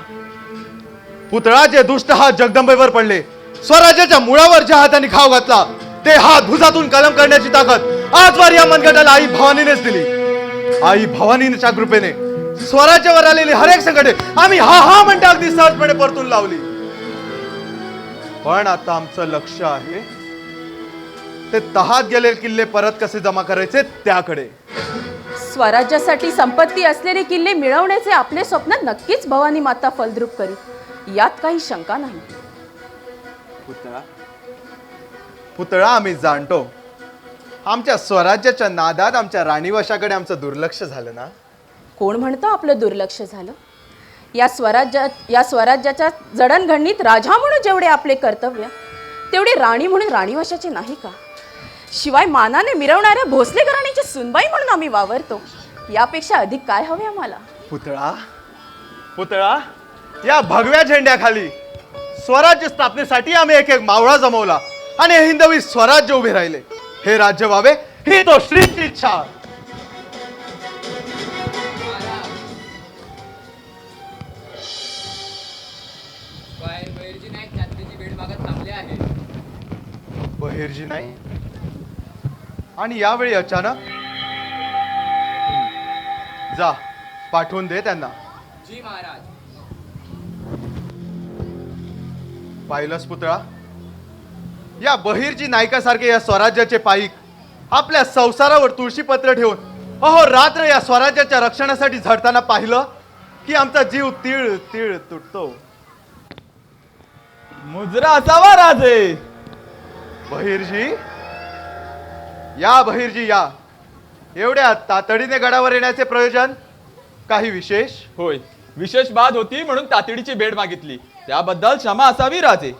पुतळा जे दुष्ट हात जगदंबेवर पडले, स्वराज्याच्या मुळावर ज्या हाताने घाव घातला ते हात भुजातून कलम करण्याची ताकद आजवर या मनगटाला आई भवानीनेच दिली. आई भवानीच्या कृपेने स्वराज्यावर आलेली हर एक संकटे आम्ही हा हा म्हणता अगदी सहजपणे परतून लावली. पण आता आमचं लक्ष आहे ते तहात गेलेले किल्ले परत कसे जमा करायचे त्याकडे. स्वराज्यासाठी संपत्ती असलेले किल्ले मिळवण्याचे आपले स्वप्न नक्कीच भवानी माता फलद्रूप करी, यात काही शंका नाही. पुतळा पुतळा आम्ही जाणतो आमच्या स्वराज्याच्या नादात आमच्या राणीवशाकडे आमचं दुर्लक्ष झालं ना. कोण म्हणतं आपलं दुर्लक्ष झालं? या स्वराज्याच्या जडणघडणीत राजा म्हणून जेवढे आपले कर्तव्य तेवढे राणी म्हणून राणीवशाचे नाही का? शिवाय मानाने मिरवणाऱ्या भोसले घराण्याची सुनबाई म्हणून आम्ही वावरतो. यापेक्षा अधिक काय हवे आम्हाला? पुतळा पुतळा या भगव्या झेंड्याखाली स्वराज्य स्थापनेसाठी आम्ही एक एक मावळा जमवला आणि हिंदवी स्वराज्य उभे राहिले. हे राज्य व्हावे ही तो श्रीची इच्छा. बहिर्जी नाही आणि यावेळी अचानक जा पाठवून दे त्यांना. जी महाराज. पाहिलंस पुतळा, या बहिर्जी नायकासारखे या स्वराज्याचे पाईक आपल्या संसारावर तुळशीपत्र ठेवून अहो रात्र या स्वराज्याच्या रक्षणासाठी झडताना पाहिलं की आमचा जीव तीळ तीळ तुटतो. मुजरा असावा राजे. बहिर्जी या बहिर्जी या. एवढ्या तातडीने गडावर येण्याचे प्रयोजन काही विशेष? होय, विशेष बात होती म्हणून तातडीची भेट मागितली, त्याबद्दल क्षमा असावी राजे.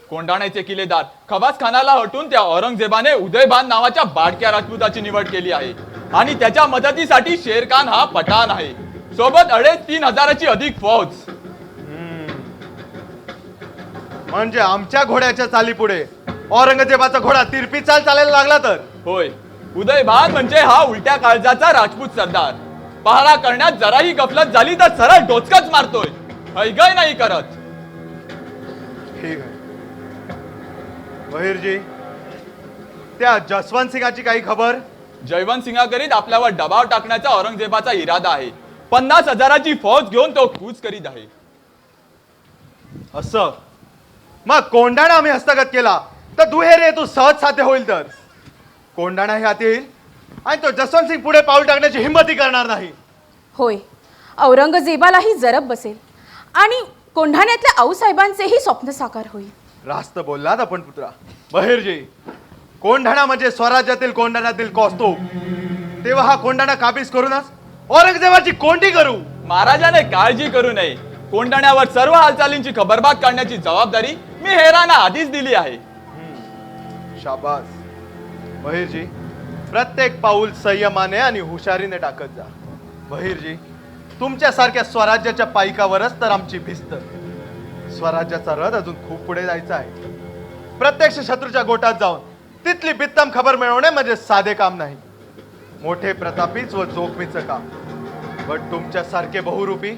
कोंढाण्याचे किल्लेदार खबास खानाला हटून त्या औरंगजेबाने उदयभान नावाच्या बाडक्या राजपुताची निवड केली आहे आणि त्याच्या मदतीसाठी शेरखान हा पठाण आहे, सोबत 3,500ची अधिक फौज. म्हणजे आमच्या घोड्याच्या चालीपुढे औरंगजेबाचा घोडा तिरपी चाल चालायला लागला तर? होय, उदयभान म्हणजे हा उलट्या काळजाचा राजपूत सरदार. पहारा करण्यात जराही गफलत झाली तर सरळ डोचकच मारतोय, हैगय नाही करत. ठीक आहे बहिर्जी, त्या जसवंत सिंगाची काही खबर? जयवंत सिंगाकरीत आपल्यावर दबाव टाकण्याचा औरंगजेबाचा इरादा आहे. 50,000ची फौज घेऊन तो कूच करीत आहे. असं मग कोंढाणा आम्ही हस्तगत केला तर दुहेरी हेतू सहज साध्य होईल. तर कोंढाणा हे हाती येईल आणि तो जसवंत सिंग पुढे पाऊल टाकण्याची हिंमतही करणार नाही. होय, औरंगजेबालाही जरब बसेल आणि कोंढाण्यातल्या आऊसाहेबांचेही स्वप्न साकार होईल. रास्त बोललात आपण पुत्रा. बहिर्जी, कोंढाणा म्हणजे स्वराज्यातील कोंढाण्यातील कौस्तुभ. तेव्हा हा कोंढाणा काबीज करूनच औरंगजेबाची कोंडी करू. महाराजाने काळजी करू नये. कोंढाण्यावर सर्व हालचालींची खबरबाग काढण्याची जबाबदारी मी हेरांना आधीच दिली आहे. शाबास बहिर्जी, प्रत्येक पाऊल संयमाने आणि हुशारीने टाकत जा. बहिर्जी, तुमच्यासारख्या स्वराज्याच्या पायकावरच तर आमची भिस्त. स्वराज्याचा रथ अजून खूप पुढे जायचा आहे. प्रत्यक्ष शत्रूच्या गोटात जाऊन तिथली बित्तम खबर मिळवणे म्हणजे साधे काम नाही, मोठे प्रतापीच व जोखमीचं काम. पण तुमच्यासारखे बहुरूपी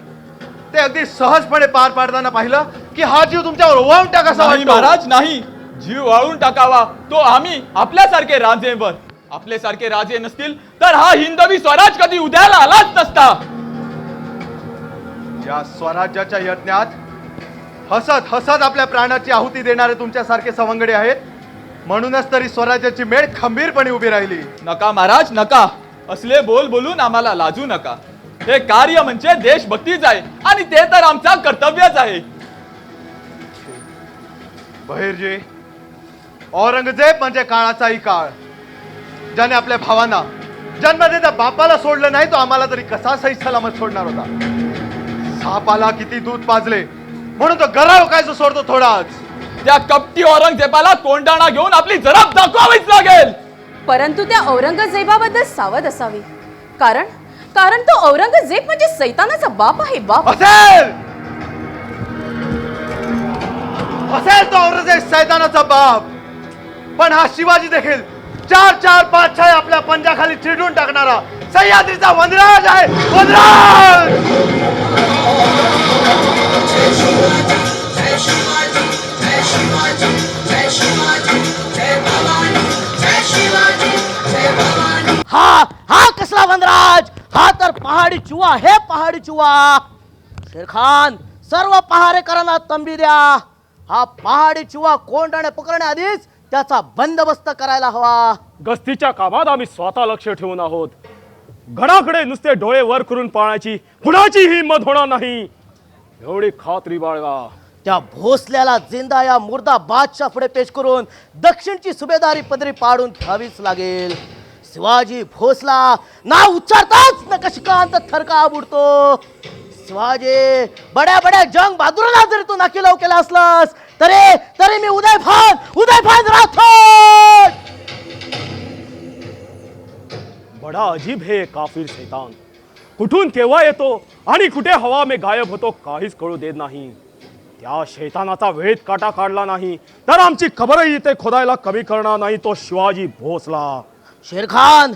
ते अगदी सहजपणे पार पाडताना पाहिलं की हा जीव तुमच्यावर ओवाळून टाकासा नाही वाटतो. महाराज, नाही. जीव वाळून टाकावा तो आम्ही आपल्यासारखे राजेवर. आपल्यासारखे राजे नसतील तर हा हिंदवी स्वराज कधी उदयाला आलाच नसता. या स्वराज्याच्या यज्ञात हसत हसत आपल्या प्राणाची आहुती देणारे तुमच्यासारखे सवंगडे आहेत म्हणूनच तरी स्वराज्याची मेळ खंबीरपणे उभी राहिली. नका महाराज नका, असले बोल बोलून आम्हाला लाजू नका. हे कार्य म्हणजे देशभक्तीच आहे आणि ते तर आमचा कर्तव्यच आहे. बहिर्जी, औरंगजेब म्हणजे काळाचाही काळ. ज्याने आपल्या भावांना जन्म देता बापाला सोडलं नाही, तो आम्हाला तरी कसा सही सलामत सोडणार होता. सापाला किती दूध पाजले म्हणून तो गराव काय जो सोडतो थोडाच. त्या कपटी औरंगजेबाला कोंडाणा घेऊन आपली जराब दाखवावीच लागेल. परंतु त्या औरंगजेबाबद्दल सावध असावे, कारण तो औरंगजेब म्हणजे सैतानाचा बाप आहे. बाप असेल तो औरंगजेब सैतानाचा बाप, पण हा शिवाजी देखील 4-4, 5-6 आपल्या पंजाखाली चिरडून टाकणारा सह्याद्रीचा वनराज आहे. वनराज हा हा कसला वनराज, हा तर पहाडी चुवा हे पहाडी चुवा. शेरखान, सर्व पहारेकरांना तंबी द्या. हा पहाडी चुवा कोंडाणे पकडण्याआधीच त्याचा बंदोबस्त करायला हवा. गस्तीच्या कामात आम्ही स्वतः लक्ष ठेवून आहोत. घराकडे नुसते डोळे वर करून पाहण्याची कुणाची हिंमत होणार नाही, एवढी खात्री बाळगा. त्या भोसल्याला जिंदा या मुर्दा बादशाह पुढे पेश करून दक्षिणची सुभेदारी पदरी पाडून घ्यावीच लागेल. शिवाजी भोसला नाव उच्चारताच नकशिकांत थरका बुडतो. शिवाजी बड्या बड्या जंग बहादूरांना जरी तू नाकीलाव केला असलास तरी मी उदयभान राठोड. बडा अजीब है काफिर शैतान. कुठून केव्हा येतो आणि कुठे हवा में गायब होतो काहीच कळू देत नाही. त्या शैतानाचा वेध काटा काढला नाही तर आमची खबरही इथे खोदायला कमी करणार नाही तो शिवाजी भोसला. शेरखान,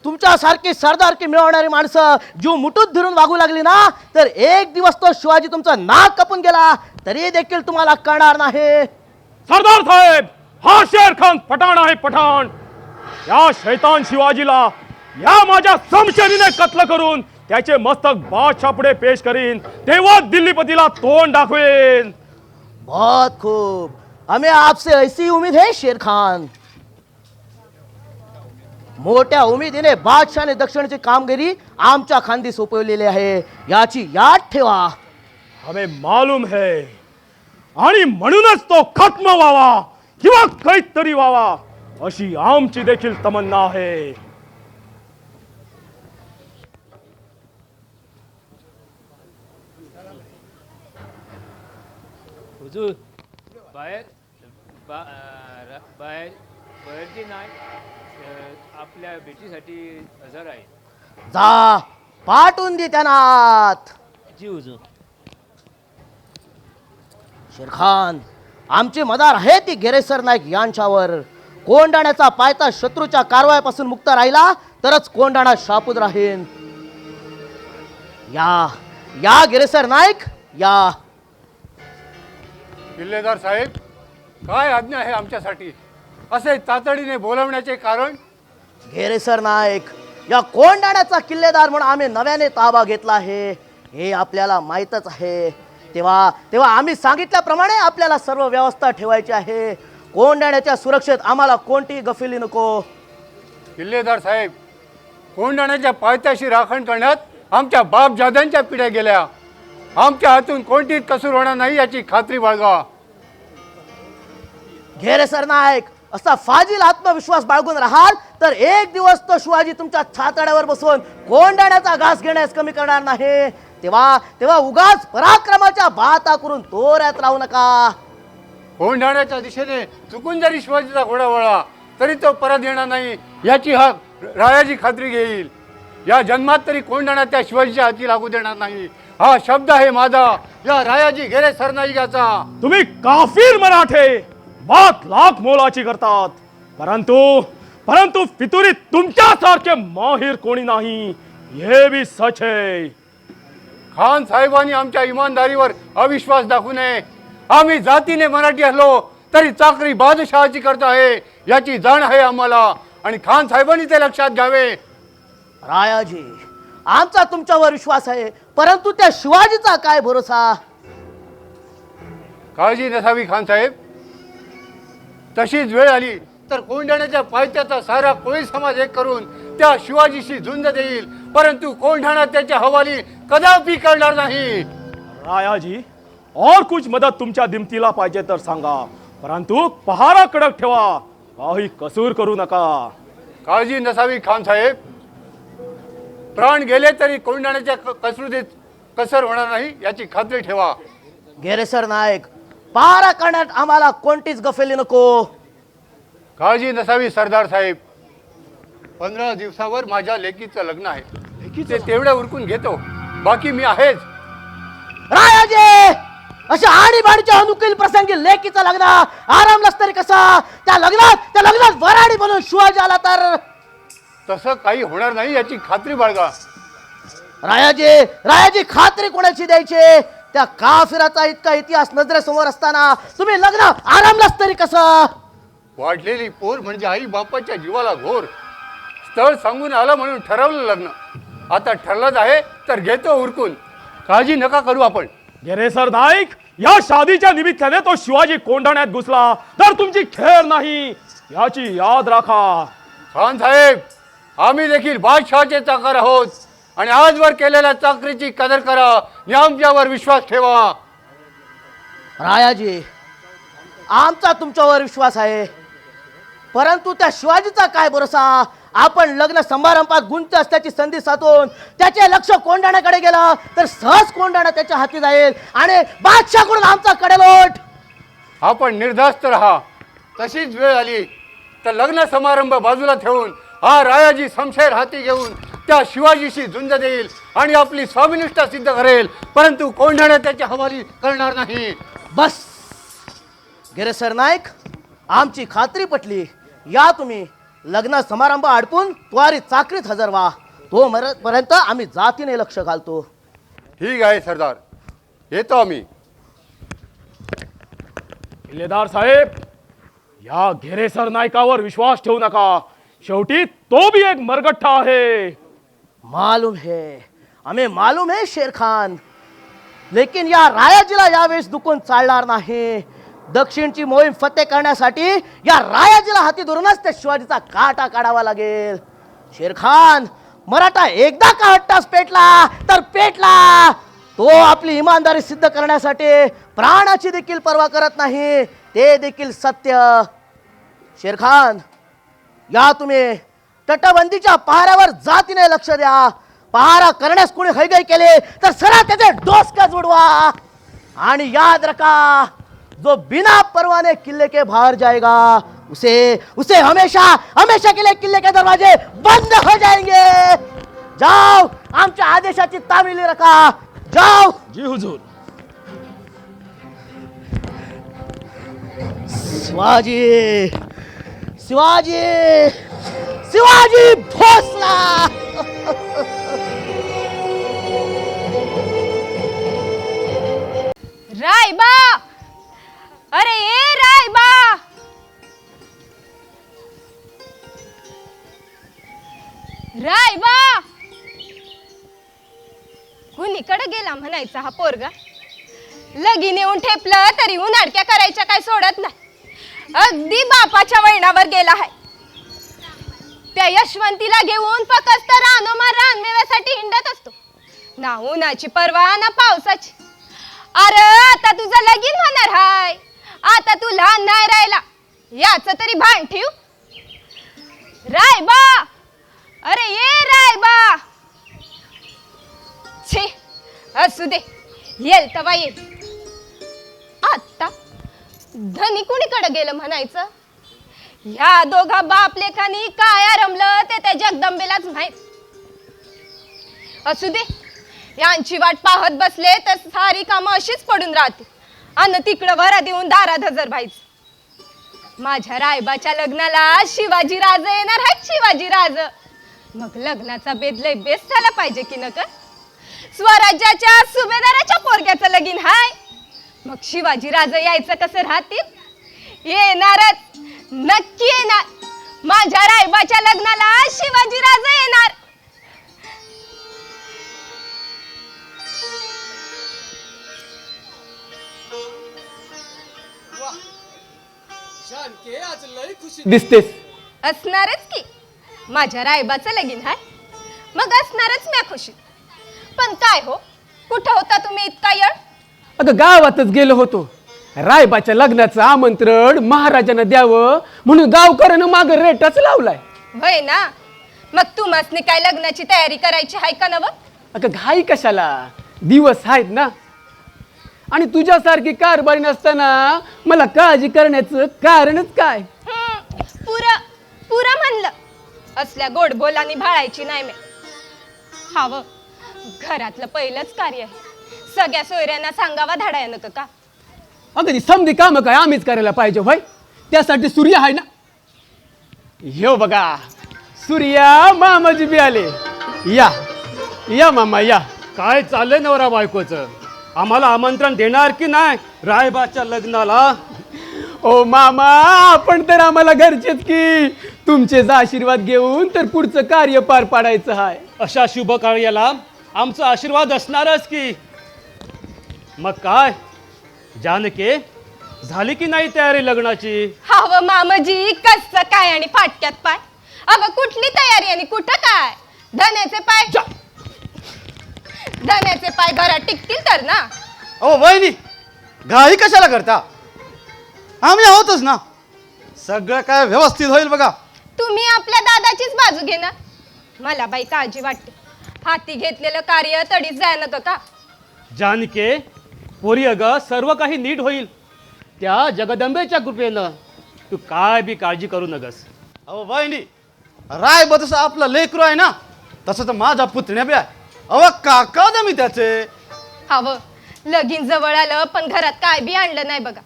तुमच्यासारखी सरदारकी मिळवणारी माणसं जीव मुठूत धरून वागू लागली ना तर एक दिवस तो शिवाजी तुमचा नाक कापून गेला तरी देखील तुम्हाला कळणार नाही. सरदार साहेब, हा शेर खान पठाण आहे, पठाण. या शैतान शिवाजीला या माझ्या समशेरीने कत्ल करून त्याचे मस्तक बादशाह पुढे पेश करीन, तेव्हा दिल्लीपतीला तोंड दाखवेन. बहुत खूब, हमें आपसे ऐसी उम्मीद है शेर खान. मोठ्या उमेदीने बादशाहने दक्षिणची कामगिरी आमच्या खांदी सोपवलेली आहे, याची याद ठेवा. हमें मालूम है आणि म्हणूनच तो खत्म व्हावा किंवा काहीतरी व्हावा अशी आमची देखील तमन्ना आहे. हुजूर, बाहेरची नाही आपल्या भेटीसाठी हजर आहे. जा पाठवून दे त्यांनात. जी हुजूर. शेरखान, आमची मदार आहे ती गिरेसर नाईक यांच्यावर. कोंडाण्याचा पायता शत्रूच्या कारवाईपासून मुक्त राहिला तरच कोंडाणा शापूत राहीन. या गिरेसर नाईक या. किल्लेदार साहेब, काय आज्ञा आहे आमच्यासाठी? असे तातडीने बोलवण्याचे कारण? गिरेसर नाईक, या कोंडाण्याचा किल्लेदार म्हणून आम्ही नव्याने ताबा घेतला आहे हे आपल्याला माहीतच आहे. तेव्हा आम्ही सांगितल्याप्रमाणे आपल्याला सर्व व्यवस्था ठेवायची आहे. कोंडाण्याच्या सुरक्षेत आम्हाला कोणतीही गफिली नको. किल्लेदार साहेब, कोंडाण्याच्या पायथ्याशी राखण करण्यात आमच्या बापजाद्यांच्या पिढ्या गेल्या. आमच्या हातून कोणतीच कसूर होणार नाही याची खात्री बाळगा. घेरेसर नाईक, असा फाजील आत्मविश्वास बाळगून राहाल तर एक दिवस तो शिवाजी तुमच्या छातड्यावर बसून कोंडाण्याचा घास घेण्यास कमी करणार नाही. तेव्हा उगाच पराक्रमाच्या बाता करून तोऱ्यात राहू नका. कोंडाण्याच्या दिशेने चुकून जरी शिवाजीचा घोडा वळला तरी तो परत येणार नाही याची हा रायाची खात्री घेईल. या जन्मात तरी कोंडाणा त्या शिवाजीच्या हाती लागू देणार नाही हा शब्द आहे माझा या रायाजी घेरे सरनाईकाचा. तुम्ही काफिर मराठे बात लाख मोलाची करतात, परंतु फितुरीत तुमच्यासारखे माहिर कोणी नाही हे भी सच आहे. खान साहेबांनी आमच्या इमानदारीवर अविश्वास दाखवू नये. आम्ही जातीने मराठी असलो तरी चाकरी बादशहाची करत आहे याची जाण आहे आम्हाला आणि खान साहेबांनी ते लक्षात घ्यावे. रायाजी, आमचा तुमच्यावर विश्वास आहे, परंतु त्या शिवाजीचा काय भरोसा. काळजी नसावी खान साहेब. तशीच वेळ आली तर कोंढाण्याच्या पायथ्याचा सारा कोळी समाज एक करून त्या शिवाजीशी झुंज देईल, परंतु कोंढाणा त्याच्या हवाली कदापि करणार नाही. रायाजी, और कुछ मदत तुमच्या दिमतीला पाहिजे तर सांगा, परंतु पहारा कडक ठेवा, काही कसूर करू नका. काळजी नसावी खान साहेब. प्राण गेले तरी कोंढाण्याच्या कसरतीत कसर होणार नाही याची खात्री ठेवा. गेरेसर नायक, पहारा करण्यात आम्हाला कोणतीच गफेली नको. काळजी नसावी सरदार साहेब. 15 दिवसावर माझ्या लेकीचं लग्न आहे. ते तेवढं उरकून घेतो, बाकी मी आहेच. रायाजे, अशा आणीबाणीच्या अनुकूल प्रसंगी लेकीचं लग्न आरामलाच तरी कसा? त्या लग्नात वराडी बनून शिवाजी आला तर? तसं काही होणार नाही याची खात्री बाळगा. रायाजी खात्री कोणाची द्यायची? त्या काफिराचा इतका इतिहास नजरेसमोर असताना तुम्ही लग्न आरामलाच तरी कसं? वाढलेली पोर म्हणजे आई बापाच्या जीवाला घोर. स्थळ सांगून आलं म्हणून ठरवलं लग्न. आता ठरलंच आहे तर घेतो उरकून. काळजी नका करू आपण. गेरेसर नाईक, या शादीच्या निमित्ताने तो शिवाजी कोंढाण्यात घुसला तर तुमची खेळ नाही याची याद राखा. खान साहेब, आम्ही देखील बादशहाचे चाकर आहोत आणि आजवर केलेल्या चाकरीची कदर करा आणि आमच्यावर विश्वास ठेवा. रायाजी, आमचा तुमच्यावर विश्वास आहे, परंतु त्या शिवाजीचा काय भरोसा? आपण लग्न समारंभात गुंत असल्याची संधी साधून त्याचे लक्ष कोंढाण्याकडे गेलं तर सहज कोंढाणा त्याच्या हाती जाईल आणि बादशाहकडून आमचा कडेलोट. आपण निर्धास्त राहा. तशीच वेळ आली तर लग्न समारंभ बाजूला ठेवून हा रायाजी शमशेर हाती घेऊन त्या शिवाजीशी झुंज देईल आणि आपली स्वामिनिष्ठा सिद्ध करेल, परंतु कोंढाणा त्याच्या हवाली करणार नाही. बस गिरेसर नाईक, आमची खात्री पटली. या तुम्ही लग्न समारंभ आडपून त्वारी चाकरीत हजर व्हा. तो पर्यंत आम्ही जातीने लक्ष घालतो. ठीक आहे सरदार, येतो आम्ही. किल्लेदार साहेब, या घेरेसर नायकावर विश्वास ठेवू नका. शेवटी तो भी एक मरगठ्ठा आहे. मालूम है शेर खान, लेकिन या रायाजीला यावेळेस दुखून चालणार नाही. दक्षिणची मोहीम फते करण्यासाठी या रायाजीला हाती धरूनच त्या शिवाजीचा काटा काढावा लागेल. शेरखान, मराठा एकदा का हट्टास पेटला तर पेटला. तो आपली इमानदारी सिद्ध करण्यासाठी प्राणाची देखील पर्वा करत नाही, ते देखील सत्य. शेरखान, या तुम्ही तटबंदीच्या पहाऱ्यावर जातीने लक्ष द्या. पहारा करण्यास कोणी हैगई केले तर सरळ त्याचे डोसक्याच उडवा. आणि याद रखा, जो बिना परवाने किले के बाहर जाएगा उसे हमेशा के लिए किले के दरवाजे बंद हो जाएंगे. जाओ, आमच्या आदेशाची तामिली रखा. जाओ. जी हुजूर. शिवाजी भोसला. रायबा, अरे ए रायबा, रायबा, कुणीकडे गेला म्हणायचा हा पोरगा? लगीन येऊन ठेपलं तरी उन्हाडक्या करायच्या काय सोडत नाही. अगदी बापाच्या वळणावर गेला आहे. त्या यशवंतीला घेऊन फक्त रानमेव्यासाठी हिंडत असतो. ना उन्हाची परवा ना पावसाची. अरे आता तुझं लगीन होणार हाय, आता तू लहान नाही राहिला याच तरी भान ठेव. रायबा, अरे ये रायबा. छे, असू दे, येल तवा येईल. आता धनी कुणीकडे गेलं म्हणायचं? ह्या दोघा बाप लेखानी काय रमलं ते त्या जगदंबेलाच माहित. असू दे, यांची वाट पाहत बसले तर सारी कामं अशीच पडून राहतील आणि तिकडं वरा देऊन दारात हजर व्हायचं. माझ्या रायबाच्या लग्नाला शिवाजी राजे येणार आहेत. शिवाजी राजे, मग लग्नाचा बेद लय बेस्ट झाला पाहिजे की नका? स्वराज्याच्या सुभेदाराच्या पोरग्याचं लगीन हाय, मग शिवाजी राजे यायचं कसं राहतील? येणारच, नक्की येणार. माझ्या रायबाच्या लग्नाला शिवाजी राजे येणार. दिसतेस. असणारच की माझ्या रायबाचं लगीन आहे मग असणारच म्या खुशी. पण काय हो कुठं होता तुम्ही इतका येळ? अगं गावातच गेलो होतो. रायबाच्या लग्नाचं आमंत्रण महाराजांना द्यावं म्हणून गावकऱ्यानं माग रेटाच लावलाय. होय ना मग तुम्हासनी काय लग्नाची तयारी करायची आहे का नव? अगं घाई कशाला, दिवस आहेत ना. आणि तुझ्यासारखी कारभारी नसताना मला काळजी करण्याचं कारणच काय? पुरा पुरा म्हणलं असल्या गोड बोलांनी भाळायची नाही मी. हाव घरातलं पहिलंच कार्य आहे. सगळ्या सोयऱ्यांना सांगावा धाडाय नको का? अगं ती समधी कामं काय आम्हीच करायला पाहिजे भाई. त्यासाठी सूर्य आहे ना. ह्यो बघा सूर्या मामाजी बी आले. या या मामा या. काय चाललंय नवरा बायकोचं? आम्हाला आमंत्रण देणार की नाही रायबाच्या लग्नाला? ओ मामा आपण तर आम्हाला घरचेच की. तुमचेच आशीर्वाद घेऊन तर पुढचं कार्य पार पाडायचं आहे. अशा शुभ कार्याला आमचा आशीर्वाद असणारच की. मग काय जानके झाली की नाही तयारी लग्नाची? हाव मामाजी कसं काय आणि फाटक्यात पाय. अगं कुठली तयारी आणि कुठं काय? धन्याचे पाय धन्याचे पाय घरात टिकतील तर ना. अहो वहिनी घाई कशाला करता? आम्ही आहोतच ना. सगळं काय व्यवस्थित होईल बघा. तुम्ही आपल्या दादाचीच बाजू घेणार. मला बाई काळजी वाटते. हाती घेतलेलं कार्य तडीच जाय नको का? जानके पोरी अगं सर्व काही नीट होईल त्या जगदंबेच्या कृपेनं. तू काय बी काळजी करू नगस. अहो वहिनी राय तसं आपलं लेकरू आहे ना तसं तर माझा पुतण्या बी आहे. अहो काका ना मी त्याचे. हवं लगीन जवळ आलं पण घरात काय बी आणलं नाही बघा.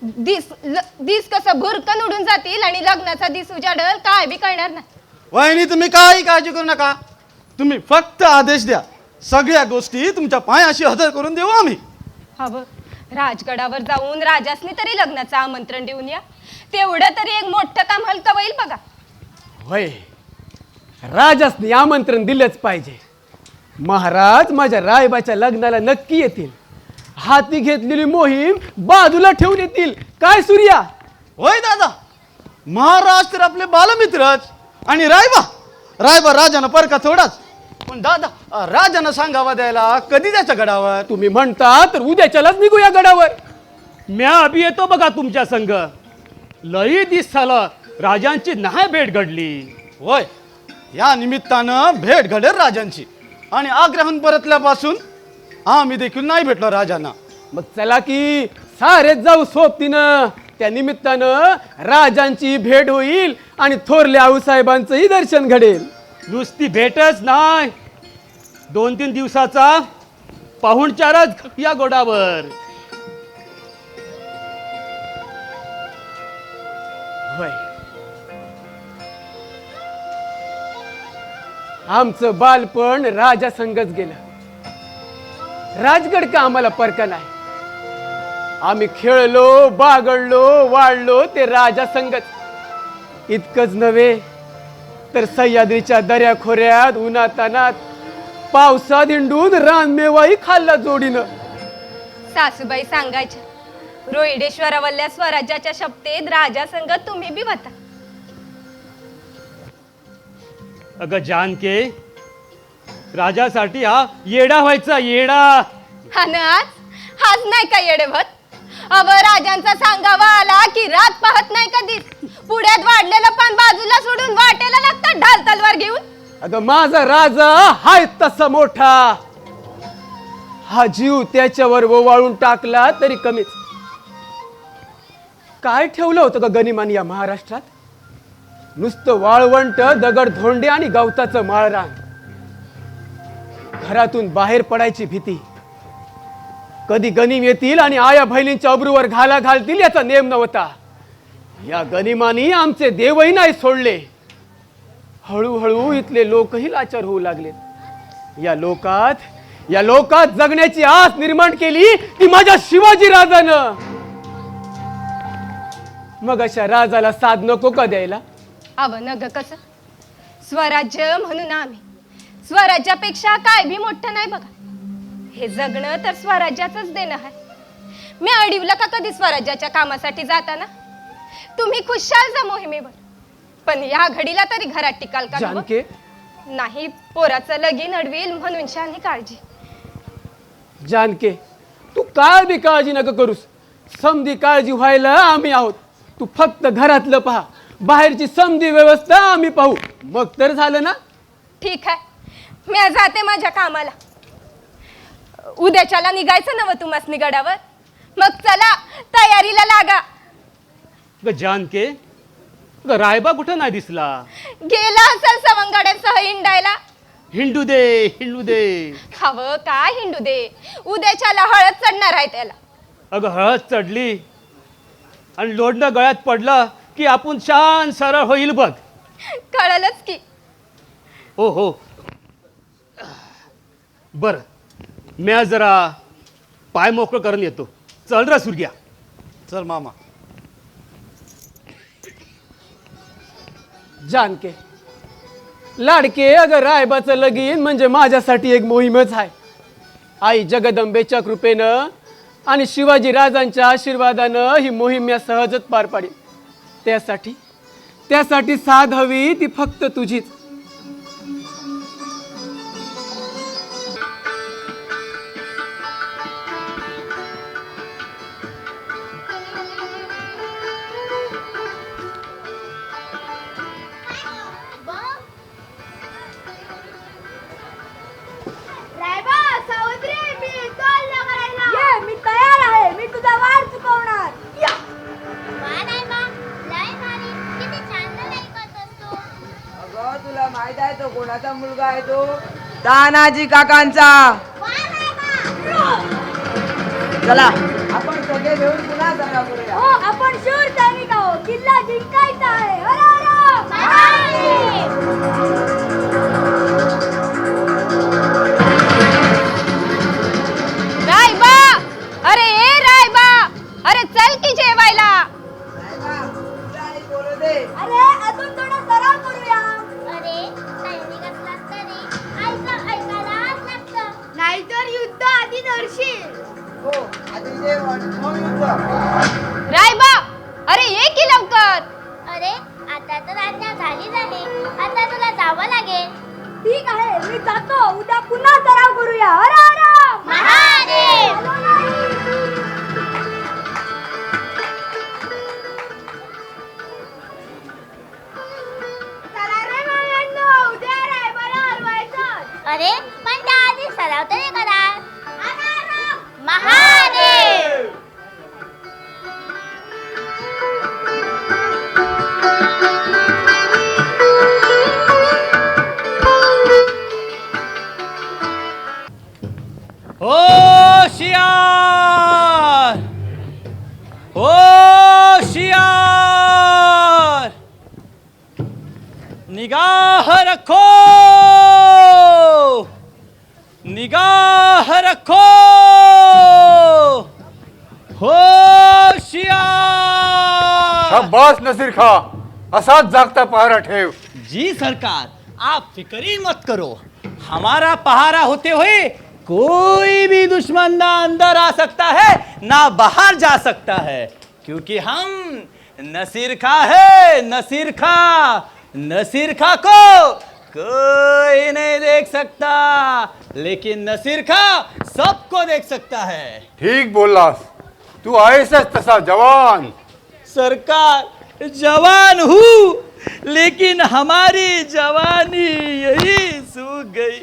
दिस कसं भुरकन उडून जातील आणि लग्नाचा दिस उजाडल काय बी कळणार नाही. वहिनी तुम्ही काही काळजी करू नका. तुम्ही फक्त आदेश द्या. सगळ्या गोष्टी तुमच्या पायाशी हजर करून देऊ आम्ही. हवं राजगडावर जाऊन राजासनी तरी लग्नाचं आमंत्रण देऊन या. तेवढं तरी एक मोठं काम हलकं होईल बघा. होय राजासनी आमंत्रण दिलंच पाहिजे. महाराज माझ्या रायबाच्या लग्नाला नक्की येतील. हाती घेतलेली मोहीम बाजूला ठेवून येतील. काय सूर्या? होय दादा महाराज तर आपले बालमित्रच. आणि रायबा राजानं परका थोडाच. पण दादा राजानं सांगावा द्यायला कधी त्याच्या गडावर? तुम्ही म्हणता तर उद्याच्यालाच निघूया गडावर. म्या अभि येतो बघा तुमच्या संग. लई दिस झालं राजांची नाही भेट घडली. होय या निमित्तानं भेट घडेल राजांची. आणि आग्र्याहून परतल्यापासून आम्ही देखील नाही भेटलो राजांना. मग चला की सारेच जाऊ सोबतीनं. त्या निमित्तानं राजांची भेट होईल आणि थोरल्या आऊसाहेबांचंही दर्शन घडेल. नुसती भेटच नाही 2-3 दिवसाचा पाहुणचारच या गोडावर. होय आमचं बालपण राजा संगच गेलं. राजगड का आम्हाला परका नाही. आम्ही खेळलो बागडलो वाढलो ते राजा संगच. इतकंच नव्हे तर सह्याद्रीच्या दऱ्याखोऱ्यात उन्हातानात पावसात हिंडून रानमेवाही खाल्ला जोडीनं. सासूबाई सांगायच्या रोहिडेश्वरावल्ल्या स्वराज्याच्या शपथेत राजा संग तुम्ही बी होता. अगं जानके राजासाठी हा येडा व्हायचा येडा. आणि आज नाही का येडेभत? अव राजांचा सांगावा आला की रात पाहत नाही कधीच. पुढ्यात वाढलेलं पान बाजूला सोडून वाटेला लागतं ढाल तलवार घेऊन. अगं माझा राजा हाय तसा मोठा. हा जीव त्याच्यावर ओवाळून टाकला तरी कमीच. काय ठेवलं होतं का गनिमान या महाराष्ट्रात? नुसतं वाळवंट दगड धोंडे आणि गवताचं माळरान. घरातून बाहेर पडायची भीती. कधी गनिम येतील आणि आया बहिणींच्या अब्रूवर घाला घालतील याचा नेम नव्हता. या गनिमानी आमचे देवही नाही सोडले. हळूहळू इथले लोकही लाचार होऊ लागले. या लोकात जगण्याची आस निर्माण केली ती माझ्या शिवाजी राजानं. मग अशा राजाला साथ नको का द्यायला? अव नग कसं स्वराज्य म्हणून आम्ही स्वराज्यापेक्षा काय बी मोठं नाही बघा. हे जगणं तर स्वराज्याचंच देणं आहे. मी अडीवलं का कधी स्वराज्याच्या कामासाठी जाताना? तुम्ही खुशाल जा मोहिमेवर, पण या घडीला तरी घरात टिकाल का? जानके नाही, पोराचं लगीन अडवील म्हणून शाने काळजी. जानके तू काय बी काळजी नका करूस, समधी काळजी व्हायला आम्ही आहोत. तू फक्त घरातलं पहा, बाहेरची समधी व्यवस्था आम्ही पाहू, मग तर झालं ना. ठीक आहे, मी जाते माझ्या कामाला. उद्याच्याला निघायचं नव तुम्हासनी गडावर. मग चला तयारीला लागा. ग जानके, ग रायबा कुठं नाही दिसला? गेला असेल सवंगड्यांसह हिंडायला. हिंडू दे हिंडू दे. हवं काय हिंडू दे, उद्याच्याला हळद चढणार आहे त्याला. अगं हळद चढली आणि लोडणं गळ्यात पडलं की आपण शान सरळ होईल बघ. कळलंच की. हो हो, बरं मी आज जरा पाय मोकळं करून येतो. चल रा सुरग्या. चल मामा. जानके लाडके, अगं रायबाचं लगीन म्हणजे माझ्यासाठी एक मोहीमच आहे. आई जगदंबेच्या कृपेनं आणि शिवाजी राजांच्या आशीर्वादानं ही मोहीम मी सहजच पार पाडीन. त्यासाठी साथ हवी ती फक्त तुझीच. मी तयार आहे, मी तुझा वार चुकवणार. अगं तुला माहित आहे तो कोणाचा मुलगा आहे? तो तानाजी काकांचा. चला आपण सगळे मिळून पुन्हा सराव करूया. हो, आपण शूर सैनिक आहोत, किल्ला जिंकायचा आहे. हर रायबा, अरे ए रायबा, अरे चल की जेवायला. अरे अजून थोडा सराव करूया. अरे सैनिक असला तरी ऐकायलाच लागतं, नाहीतर युद्ध आधी धरशील. हो आधी जेवण मग युद्ध. रायबा, अरे ये की लवकर. अरे आता तर आज्ञा झाली, आता तुला जावं लागेल. ठीक आहे, मी जातो. उद्या पुन्हा सराव करूया. हर हर महादेव. अरे पण त्याआधी सराव तरी करा. महादेव. होशियार होशियार, निगाह रखो निगाह रखो. होशियार. शाबास नसीर खा, असाच जागता पहारा ठेव. जी सरकार, आप फिक्र ही मत करो. हमारा पहारा होते हुए कोई भी दुश्मन ना अंदर आ सकता है ना बाहर जा सकता है, क्योंकि हम नसीर खा है. नसीर खा को कोई नहीं देख सकता, लेकिन नसीर खा सबको देख सकता है. ठीक बोललास, तू आहेसच तसा जवान. सरकार, जवान हूँ, लेकिन हमारी जवानी यही सूख गई.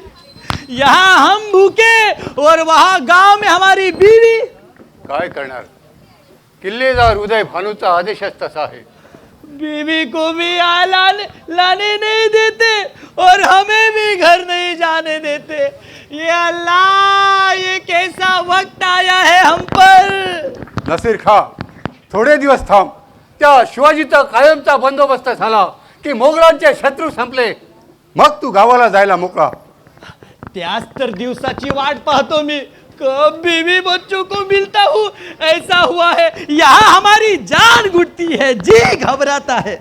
यहाँ हम भूखे और वहाँ गांव में हमारी बीवी. काय करणार, किल्लेदार उदय भानूचा आदेशच तसा आहे. बीवी को भी लाने नहीं देते और हमें भी घर नहीं जाने देते. ये अल्लाह, ये कैसा वक्त आया है हम पर. नसीर खा, थोडे दिवस थांब. त्या शिवाजीचा कायमचा बंदोबस्त झाला की मोगलांचे शत्रू संपले, मग तू गावाला जायला मोकळा. त्याच तर दिवसाची वाट पाहतो मी. कब बीवी बच्चों को मिलता हूँ. ऐसा हुआ है यहाँ हमारी जान घुटती है, जी घबराता है.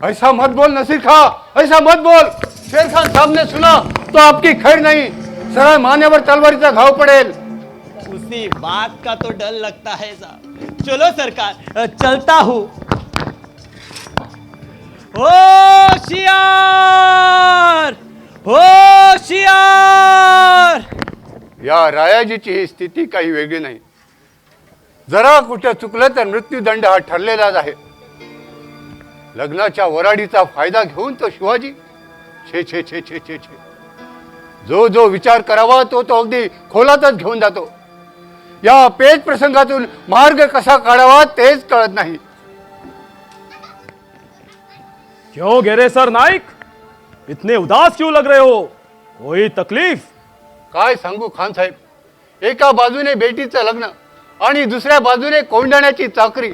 ऐसा मत बोल नसीर खा, ऐसा मत बोल. शेर खान सामने सुना तो आपकी खैर नहीं, सरळ मानेवर तलवारीचा घाव पडेल. उसी बात का तो डर लगता है साहब. चलो सरकार, चलता हूँ. होशियार होशियार. या रायाजीची ही स्थिती काही वेगळी नाही. जरा कुठं चुकलं तर मृत्यूदंड हा ठरलेलाच आहे. लग्नाच्या वराडीचा फायदा घेऊन तो शिवाजी छे छे छे छे छे छे जो जो विचार करावा तो तो अगदी खोलातच घेऊन जातो. या पेच प्रसंगातून मार्ग कसा काढावा तेच कळत नाही. क्यों गेरेसर नाइक, इतने उदास क्यों लग रहे हो? कोई तकलीफ? काय सांगू खान साहेब, एका बाजूने बेटीचं लग्न आणि दुसऱ्या बाजूने कोंढाण्याची चाकरी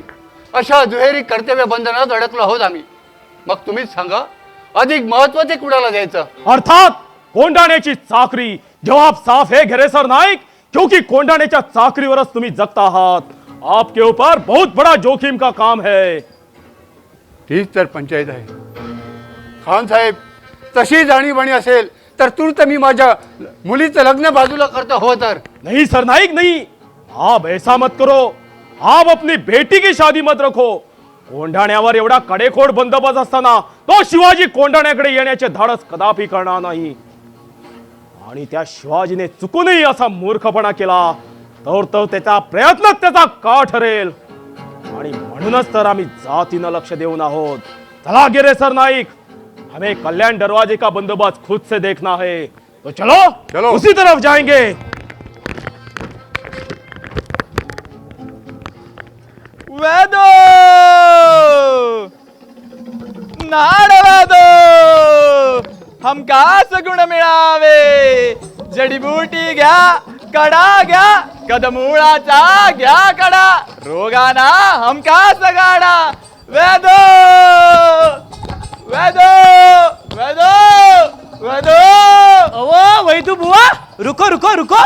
अशा दुहेरी कर्तव्य बंधनात अडकलो आहोत आम्ही. मग तुम्हीच सांगा अधिक महत्व ते कुणाला द्यायचं? अर्थात कोंडाण्याची चाकरी. जवाब साफ है गेरेसर नाइक, क्योंकि कोंडाण्याच्या चाकरीवरच तुम्ही जगता आहात. आपके ऊपर बहुत बड़ा जोखिम का काम है. तीच तर पंचायत आहे खान साहेब. तशी जाणीवणी असेल तर तूर्त मी माझ्या मुलीचं लग्न बाजूला करतो हो तर. नहीं सर नाइक नहीं, आप ऐसा मत करो. आप अपनी बेटी की शादी मत रखो. कोंढाण्यावर एवढा कडेकोट बंदोबस्त असताना तो शिवाजी कोंढाण्याकडे येण्याचे धाडस कदापि करणार नाही. आणि त्या शिवाजीने चुकूनही असा मूर्खपणा केला तर त्याचा प्रयत्न त्याचा का ठरेल. आणि म्हणूनच तर आम्ही जातीनं लक्ष देऊन आहोत. चला गेरेसर नाइक, हमें कल्याण दरवाजे का बंदोबस्त खुद से देखना है. तो चलो चलो उसी तरफ जाएंगे. वेदो नाड वेदो हमकास गुण मिळावे. जडीबुटी घ्या, कडा घ्या, कदमुळाचा घ्या कडा, रोगाना हमकास गाडा. वेदो वेदो वेदो वेदो. अहो वैदू बुवा, रुको रुको रुको.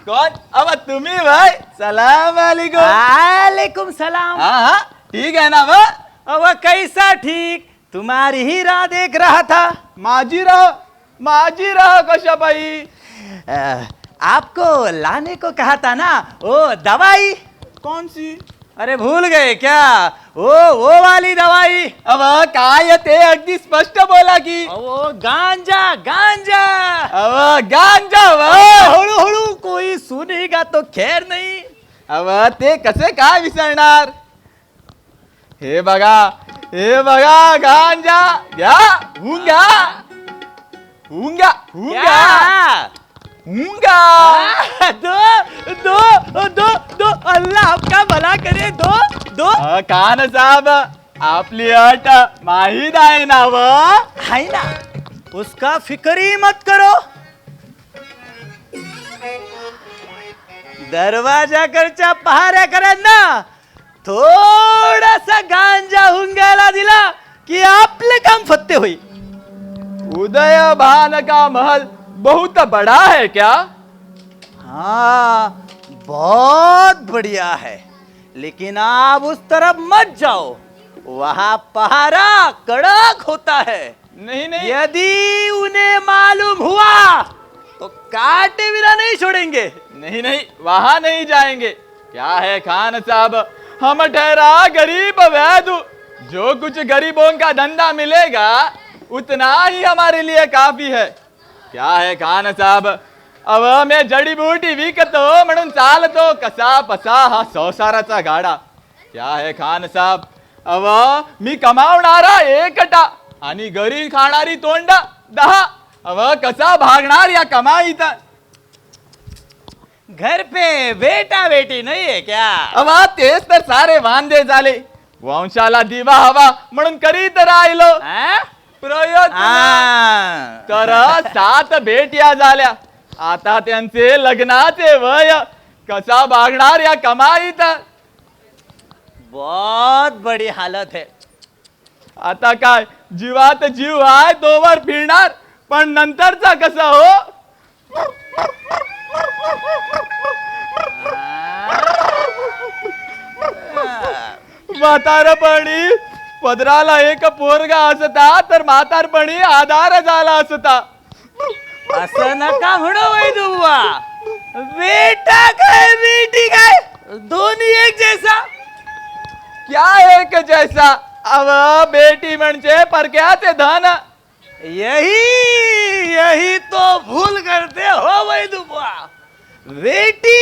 कौन? अब तुम्ही भाई. सलाम वालेकुम. वालेकुम सलाम. हाँ ठीक है ना वो. अब कैसा ठीक, तुम्हारी ही राह देख रहा था. माझी रह कशा बाई. आपको लाने को कहा था ना वो दवाई. कौन सी? अरे भूल गए क्या? वो वाली दवाई. अब काय ते अगदी स्पष्ट बोला की. वो गांजा गांजा. अब गांजा हळू हळू कोई सुनेगा तो खैर नहीं. अब ते कसे काय विसरणार. हे बघा गांजा घ्या. हुंगा हुंगा हुंगा हुंगा. दो दो दो दो, अल्लाह आपका भला करे. दो दो. कान साहब आपली अट माहीत आहे ना व. है ना, उसका फिक्र ही मत करो. दरवाजाकडच्या पहाऱ्याकरांना थोडासा गांजा हुंगायला दिला की आपलं काम फत्ते होईल. उदय भान का महल बहुत बड़ा है क्या? हाँ बहुत बढ़िया है, लेकिन आप उस तरफ मत जाओ. वहां पहारा कड़क होता है. नहीं नहीं. यदि उन्हें मालूम हुआ तो काटे बिना नहीं छोड़ेंगे. नहीं नहीं वहां नहीं जाएंगे. क्या है खान साहब, हम ठहरा गरीब वैदु. जो कुछ गरीबों का धंधा मिलेगा उतना ही हमारे लिए काफी है. क्या है खान साहब, अब मैं जड़ी बूटी विकतो म्हणून चालतो कसा पसा हा संसाराचा गाडा. क्या है खान साहब, अब मी कमावणारा एकटा आणि घरी खाणारी तोंड 10. अब कसा भागणार या कमाईचा. घर पे बेटा बेटी नहीं है क्या? अब तेच तर सारे वांदे झाले. वंशाला दिवा हवा म्हणून करीत राहिलो प्रयत्न. तर 7 बेट्या झाल्या. आता त्यांचे लग्नाचे वय कसा भागणार या कमाईत. बहुत बड़ी हालत है. आता काय जीवात जीव आहे तोवर फिरणार, पण नंतरचा कसा हो. म्हातारपणी पदराला एक पोरगा असता तर म्हातारपणी आधार झाला असता. असं नका म्हणू वैदुवा. बेटा काय बेटी काय दोन्ही एक जैसा. क्या एक जैसा. अव बेटी म्हणजे परक्याचे धन. यही तो भूल करते हो वैदू बुआ. बेटी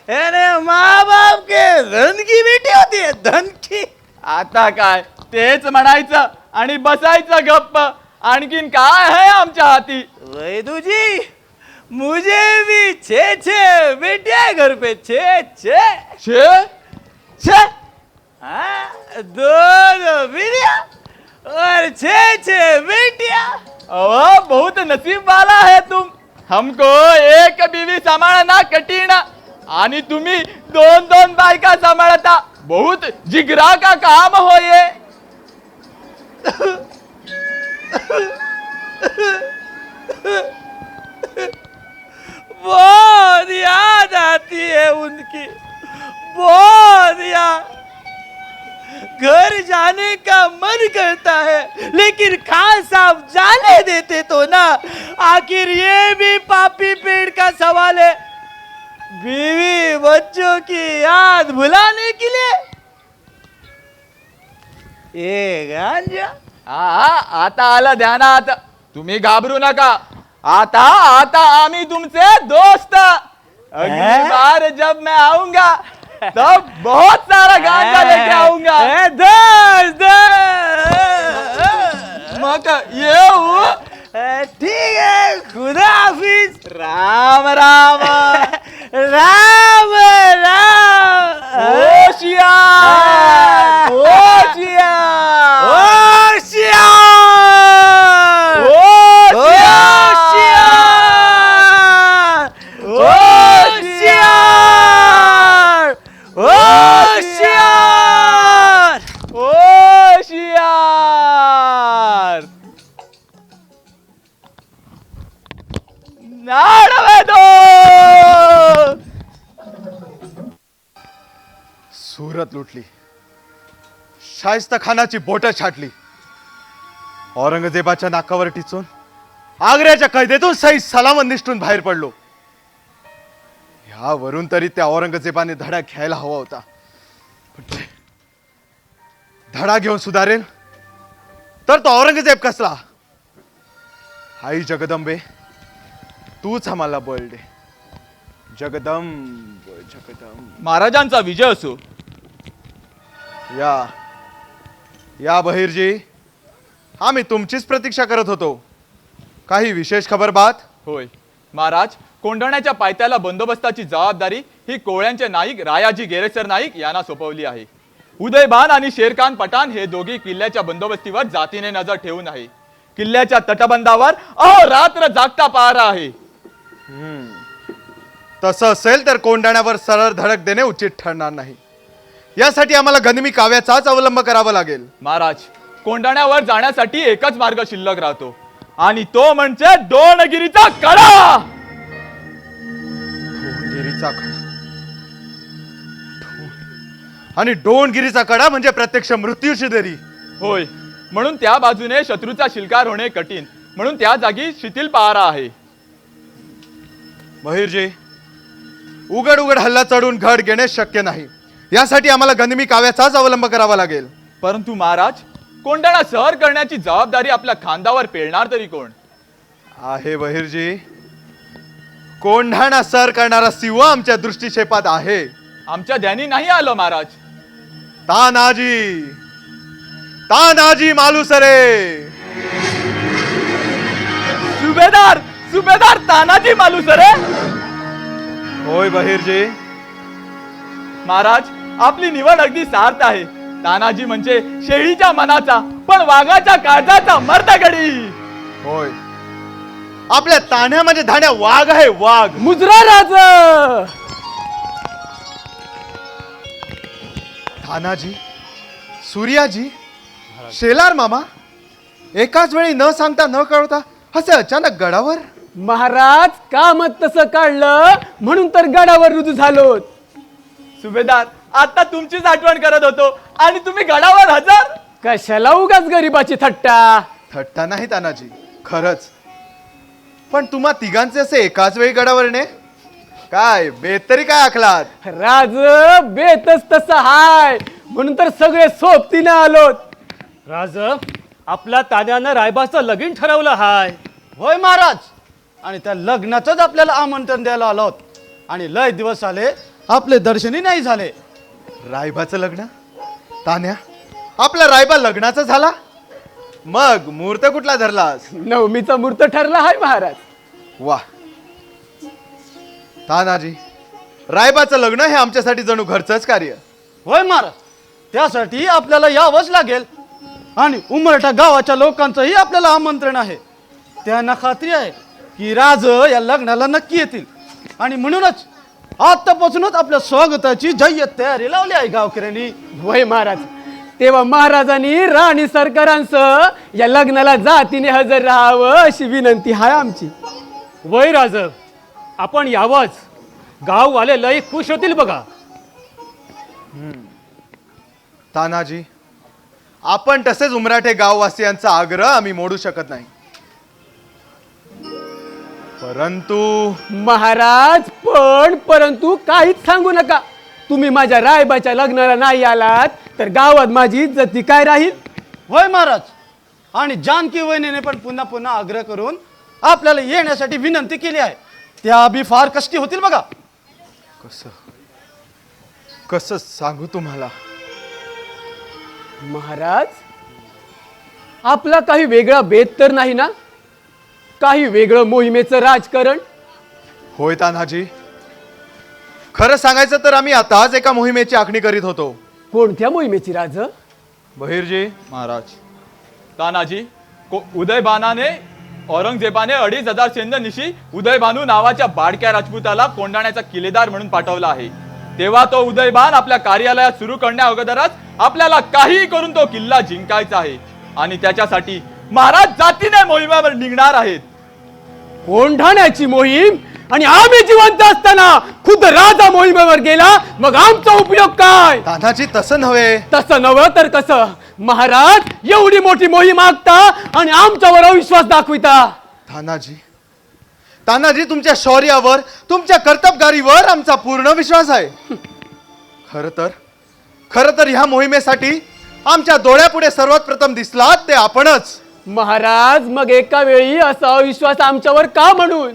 यानी माँ बाप के धन की बेटी होती है, धन की. आता काय तेच म्हणायचं आणि बसायचं गप्प. आणखीन काय आहे आमच्या हाती? वैदूजी मुझे भी छे बेटियां घर पे छे. हाँ, दो बीवियां और छे बेटियां. अहो बहुत नसीब वाला है तुम. हमको एक बीवी सांभाळना कठीण आणि तुम्ही दोन बायका सांभाळता. बहुत जिगरा का काम हो ये. बहुत याद आती है उनकी, बहुत याद. घर जाने का मन करता है लेकिन खान साहब जाने देते तो ना. आखिर ये भी पापी पेड़ का सवाल है. बीवी बच्चों की याद भुलाने के लिए ये गांजा. हा आता आलं ध्यानात. तुम्ही घाबरू नका. आता आम्ही तुमचे दोस्त. अगली बार जब मैं आऊंगा तब बहुत सारा गांजा लेके आऊंगा. मग येऊ. ठीक है, खुदा हाफिज. राम राम. राम राम. होशियार होशियार होशियार होशियार होशियार. नाडवे दो. सुरत लुटली, शाहिस्ता खानाची बोटं छाटली, औरंगजेबाच्या नाकावर टिचून आग्र्याच्या कैदेतून सही सलामत निष्ठून बाहेर पडलो. ह्यावरून तरी त्या औरंगजेबाने धडा घ्यायला हवा होता. पण ते धडा घेऊन सुधारेल तर तो औरंगजेब कसला. आई जगदंबे तूच आम्हाला बळ दे. जगदंब जगदंब. महाराजांचा विजय असो. या बहिरजी, आम्ही तुमचीच प्रतीक्षा करत होतो. काही विशेष खबर बात? होय महाराज, कोंढाण्याच्या पायथ्याला बंदोबस्ताची जबाबदारी ही कोळ्यांचे नाईक रायाजी गेरेसर नाईक यांना सोपवली आहे. उदयभान आणि शेरखान पठाण हे दोघी किल्ल्याच्या बंदोबस्तीवर जातीने नजर ठेवून आहे. किल्ल्याच्या तटबंधावर अहोरात्र जागता पहारा आहे. तसं असेल तर कोंढाण्यावर सरळ धडक देणे उचित ठरणार नाही. यासाठी आम्हाला गनिमी काव्याचाच अवलंब करावा लागेल. महाराज, कोंढाण्यावर जाण्यासाठी एकच मार्ग शिल्लक राहतो आणि तो म्हणजे डोणगिरीचा कडा. डोणगिरीचा कडा आणि डोणगिरीचा कडा म्हणजे प्रत्यक्ष मृत्यूची दरी. होय, म्हणून त्या बाजूने शत्रूचा शिल्कार होणे कठीण. म्हणून त्या जागी शिथिल पहारा आहे. बहिरजी, उघड हल्ला चढून घड घेणे शक्य नाही. यासाठी आम्हाला गनिमी काव्याचाच अवलंब करावा लागेल. परंतु महाराज, कोंढाणा सहर करण्याची जबाबदारी आपल्या खांद्यावर पेलणार तरी कोण आहे? बहिरजी, कोंढाणा सर करणारा सिंह आमच्या दृष्टिक्षेपात आहे. आमच्या ध्यानी नाही आलं महाराज. तानाजी मालुसरे. सुभेदार तानाजी मालुसरे. होय बहिरजी. महाराज, आपली निवड अगदी सार्थ आहे. तानाजी म्हणजे शेळीच्या मनाचा पण वाघाच्या काळजाचा मर्दगडी. होय, आपल्या तान्यामध्ये धाण्या वाघ आहे, वाघ. मुजरा राज. तानाजी, सूर्याजी, शेलार मामा एकाच वेळी न सांगता न कळवता असे अचानक गडावर. महाराज, कामच तसं काढलं म्हणून तर गडावर रुजू झालो. सुभेदार, आता तुमचीच आठवण करत होतो आणि तुम्ही गडावर हजर. कशाला उगाच गरीबाची थट्टा. थट्टा नाही तानाजी, खरंच. पण तुम्हा तिघांचे असे एकाच वेळी गडावर येणे काय बेत तरी काय आखलात? राज, बेतच तसं हाय म्हणून तर सगळे सोबतीने आलोत. राज, आपल्या तान्यानं रायबाचं लगीन ठरवलं हाय. होय महाराज, आणि त्या लग्नाचंच आपल्याला आमंत्रण द्यायला आलो आहोत. आणि लय दिवस आले आपले दर्शनही नाही झाले. रायबाचं लग्न? तान्या, आपला रायबा लग्नाचा झाला? मग मुहूर्त कुठला धरलास? नवमीचा मूर्त ठरला हाय महाराज. वा तानाजी, रायबाचं लग्न हे आमच्यासाठी जणू घरचंच कार्य. होय महाराज, त्यासाठी आपल्याला यावंच लागेल. आणि उमरठा गावाच्या लोकांचंही आपल्याला आमंत्रण आहे. त्यांना खात्री आहे की राज या लग्नाला नक्की येतील. आणि म्हणूनच आतापासूनच आपल्या स्वागताची जय्यत तयारी लावली आहे गावकऱ्यांनी. वय महाराज, तेव्हा महाराजांनी राणी सरकारांसह या लग्नाला जातीने हजर राहावं अशी विनंती आहे आमची. वय राज, आपण यावंच. गाववाले लय खुश होतील बघा. तानाजी, आपण तसेच उमराठे गाववासियांचा आग्रह आम्ही मोडू शकत नाही. परंतु महाराज, परंतु काहीच सांगू नका. तुम्ही माझ्या रायबाच्या लग्नाला नाही आलात तर गावात माझी इज्जती काय राहील. होय महाराज, आणि जानकी वहिनीने पण पुन्हा पुन्हा आग्रह करून आपल्याला येण्यासाठी विनंती केली आहे. त्या बी फार कष्टी होतील बघा. कसं सांगू तुम्हाला महाराज, आपला काही वेगळा बेत तर नाही ना? काही वेगळं मोहिमेचं राजकारण? होय तानाजी, खरं सांगायचं तर आम्ही आताच एका मोहिमेची आखणी करीत होतो. कोणत्या मोहिमेची राज? बहिर्जी महाराज, तानाजी, उदयबानाने औरंगजेबाने 2500 सैन्यनिशी उदयभानू नावाच्या बाडक्या राजपुताला कोंढाण्याचा किल्लेदार म्हणून पाठवला आहे. तेव्हा तो उदयबान आपल्या कार्यालयात सुरू करण्या अगोदरच आपल्याला काही करून तो किल्ला जिंकायचा आहे. आणि त्याच्यासाठी महाराज जातीने मोहिमेवर निघणार आहेत. कोंढाण्याची मोहीम? आणि आम्ही जिवंत असताना खुद राजा मोहिमेवर गेला, मग आमचा उपयोग काय? तानाजी, तसं नव्हे. तसं नव्हे तर कसं? महाराज, एवढी मोठी मोहीम आखता आणि आमच्यावर अविश्वास दाखविता. तानाजी, तुमच्या शौर्यावर, तुमच्या कर्तबगारीवर आमचा पूर्ण विश्वास आहे. खर तर ह्या मोहिमेसाठी आमच्या डोळ्यापुढे सर्वात प्रथम दिसला ते आपणच. महाराज, मग एका वेळी असा अविश्वास आमच्यावर का म्हणून?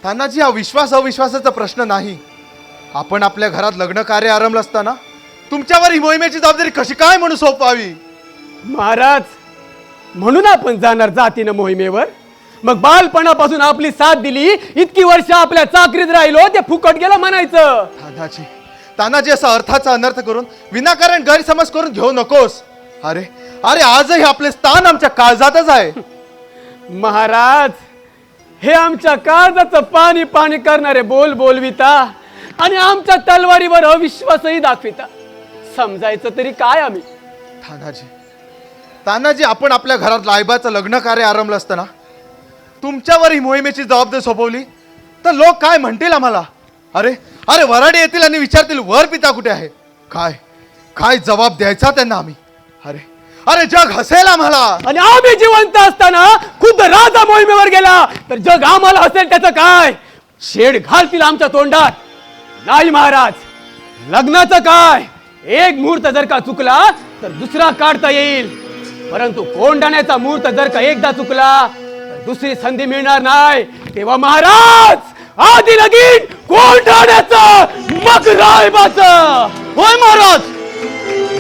तानाजी, हा विश्वास अविश्वासाचा प्रश्न नाही. आपण आपल्या घरात लग्न कार्य आरंभलं असताना तुमच्यावर ही मोहिमेची जबाबदारी कशी काय म्हणून सोपवावी? महाराज, म्हणून आपण जाणार जातीनं मोहिमेवर. मग बालपणापासून आपली साथ दिली, इतकी वर्ष आपल्या चाकरीत राहिलो, ते फुकट गेलं म्हणायचं. तानाजी, असा अर्थाचा अनर्थ करून विनाकारण गैरसमज करून घेऊ नकोस. अरे आजही आपले स्थान आमच्या काळजातच आहे. महाराज, हे आमच्या काळजाचं पाणी पाणी करणारे बोल बोलविता आणि आमच्या तलवारीवर अविश्वासही दाखविता. समजायचं तरी काय आम्ही? तानाजी, आपण आपल्या घरात रायबाचं लग्न कार्य आरंभलं असताना तुमच्यावर ही मोहिमेची जबाबदारी सोपवली तर लोक काय म्हणतील आम्हाला? अरे वराडे येतील आणि विचारतील, वर पिता कुठे आहे? काय जबाब द्यायचा त्यांना आम्ही? अरे जग हसेल आम्हाला. आणि आम्ही जिवंत असताना खुद राजा मोहिमेवर गेला तर जग आम्हाला हसेल त्याचं काय? शेड घालतील आमच्या तोंडात. नाही महाराज, लग्नाचं काय? एक मुहूर्त जर का चुकला तर दुसरा काढता येईल, परंतु कोंढाण्याचा मुहूर्त जर का एकदा चुकला तर दुसरी संधी मिळणार नाही. तेव्हा महाराज, आधी लगीन कोंढाण्याचं, मग रायबाचं. होय महाराज,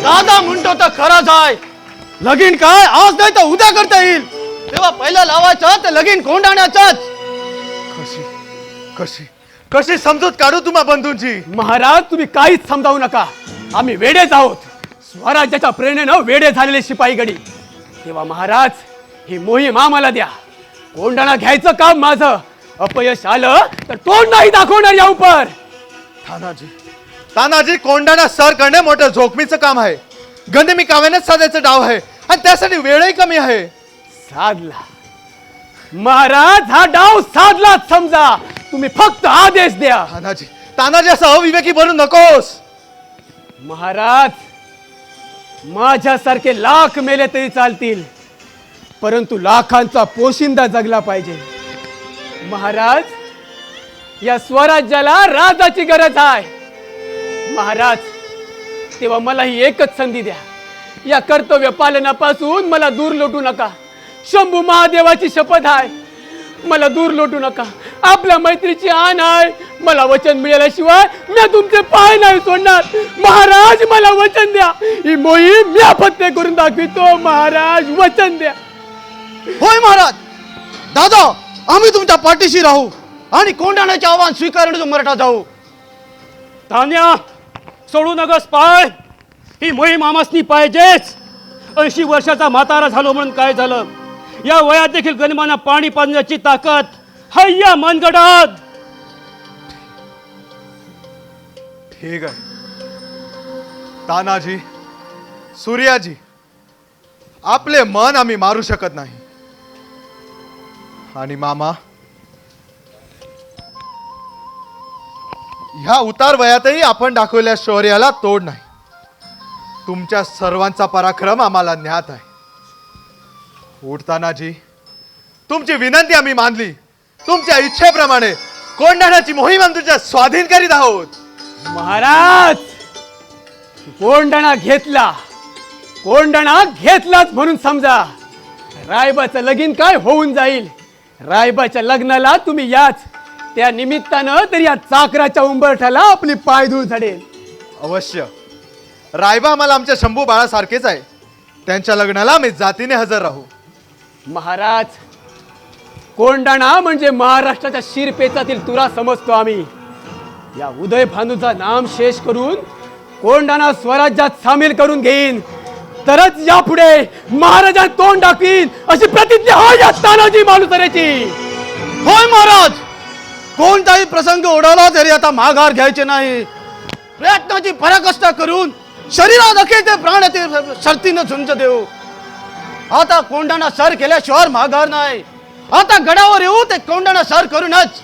दादा म्हणतो तर खरंच आहे. लगीन काय आज नाही तर उद्या करता येईल. तेव्हा पहिला लावायचं ते लगीन कोंढाण्याचंच. कशी समजूत काढू तुम्हा बंधूंची? महाराज, तुम्ही काहीच समजावू नका. आम्ही वेडेच आहोत, स्वराज्याच्या प्रेरणेनं वेडे झालेले शिपाई गडी. तेव्हा महाराज, ही मोहीम आम्हाला द्या. कोंढाणा घ्यायचं काम माझं. अपयश आलं तर तोंड नाही दाखवणार या उपर. तानाजी, कोंढाणा सर करणे मोठं जोखमीचं काम आहे. गनिमी काव्यानेच साधायचं डाव आहे आणि त्यासाठी वेळही कमी आहे. साधला महाराज, हा डाव साधलाच समजा. तुम्ही फक्त आदेश द्या. तानाजी, असं अविवेकी बनू नकोस. महाराज, माझ्यासारखे लाख मेले तरी चालतील, परंतु लाखांचा पोशिंदा जगला पाहिजे. महाराज, या स्वराज्याला राजाची गरज आहे. महाराज, तेव्हा मला ही एकच संधी द्या. या कर्तव्य पालनापासून मला दूर लोटू नका. शंभू महादेवाची शपथ आहे, मला दूर लोटू नका. आपल्या मैत्रीची आण आहे, मला वचन मिळाल्याशिवाय मी तुमचे पाय नाही सोडणार. महाराज मला वचन द्या, ही मोहीम मी अपत्य करून दाखवितो. महाराज वचन द्या. होय महाराज. दादा, आम्ही तुमच्या पाठीशी राहू आणि कोंढाण्याचे आव्हान स्वीकारण्याचा मराठा जाऊ. तान्या, सोडू नगस पाय. ही मोहीम आमासनी पाहिजेच. 80 वर्षाचा म्हातारा झालो म्हणून काय झालं, या वयात देखील गनिमांना पाणी पाजण्याची ताकद हय्या मनगडात. ठीक आहे तानाजी, सूर्याजी, आपले मन आम्ही मारू शकत नाही. आणि मामा, ह्या उतार वयातही आपण दाखवलेल्या शौर्याला तोड नाही. तुमच्या सर्वांचा पराक्रम आम्हाला ज्ञात आहे. उठतानाजी, तुमची विनंती आम्ही मानली. तुमच्या इच्छेप्रमाणे कोंढाण्याची मोहीम आम्ही तुमच्या स्वाधीन करीत आहोत. महाराज, कोंढाणा घेतला, कोंढाणा घेतलाच म्हणून समजा. रायबाचं लगीन काय होऊन जाईल. रायबाच्या लग्नाला तुम्ही याच. त्या निमित्तानं तरी या चाकराच्या उंबरठ्याला आपली पायधूळ झडेल. अवश्य. रायबा आम्हाला आमच्या शंभू बाळासारखेच आहे. त्यांच्या लग्नाला आम्ही जातीने हजर राहू. महाराज, कोंढाणा म्हणजे महाराष्ट्राच्या शिरपेचातील तुरा समजतो आम्ही. या उदय भानूचा नाम शेष करून कोंढाणा स्वराज्यात सामील करून घेईन, तरच यापुढे महाराजांना तोंड दाखवीन अशी प्रतिज्ञा आहे या तानाजी मालुसरेची. होय महाराज. कोणताही प्रसंग ओढवला तरी आता माघार घ्यायचे नाही. प्रयत्नाची पराकाष्ठा करून शरीरात अखेर ते प्राणातील शर्तीनं झुंज देऊ. आता कोंढाणा सर केल्याशिवाय माघार नाही. आता गडावर येऊ ते कोंढाणा सर करूनच.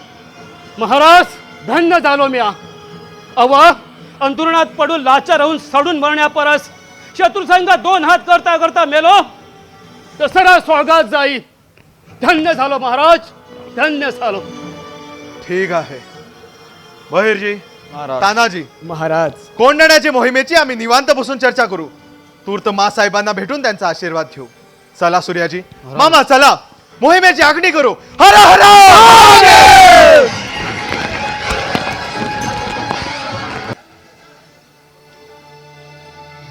महाराज, धन्य झालो मी. अव अंतरुणात पडून लाचार राहून सडून मरण्यापरस शत्रुसंघ 2 हात करता करता मेलो तर सरळ स्वर्गात जाईल. धन्य झालो महाराज, धन्य झालो. ठीक आहे बहिर्जी, तानाजी, महाराज, कोंढाण्याची मोहिमेची आम्ही निवांत बसून चर्चा करू. तूर्त मासाहेबांना भेटून त्यांचा आशीर्वाद घेऊ. चला सूर्याजी, मामा चला, मोहिमेची आखणी करू. हर हर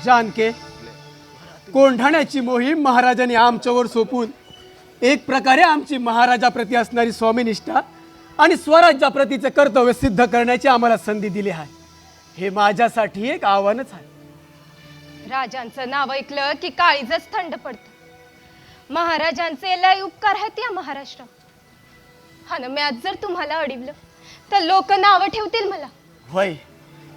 जानके, कोंढाण्याची मोहीम महाराजांनी आमच्यावर सोपून एक प्रकारे आमची महाराजाप्रती असणारी स्वामीनिष्ठा आणि स्वराज्याप्रतीचे कर्तव्य सिद्ध करण्याची आम्हाला संधी दिली आहे. हे माझ्यासाठी एक आव्हानच आहे. राजांचं नाव ऐकलं की काळीजच थंड पडतं. महाराजांचे लय उपकार आहेत या महाराष्ट्रात. हनम्यात जर तुम्हाला अडवलं तर लोक नावं ठेवतील मला. होय,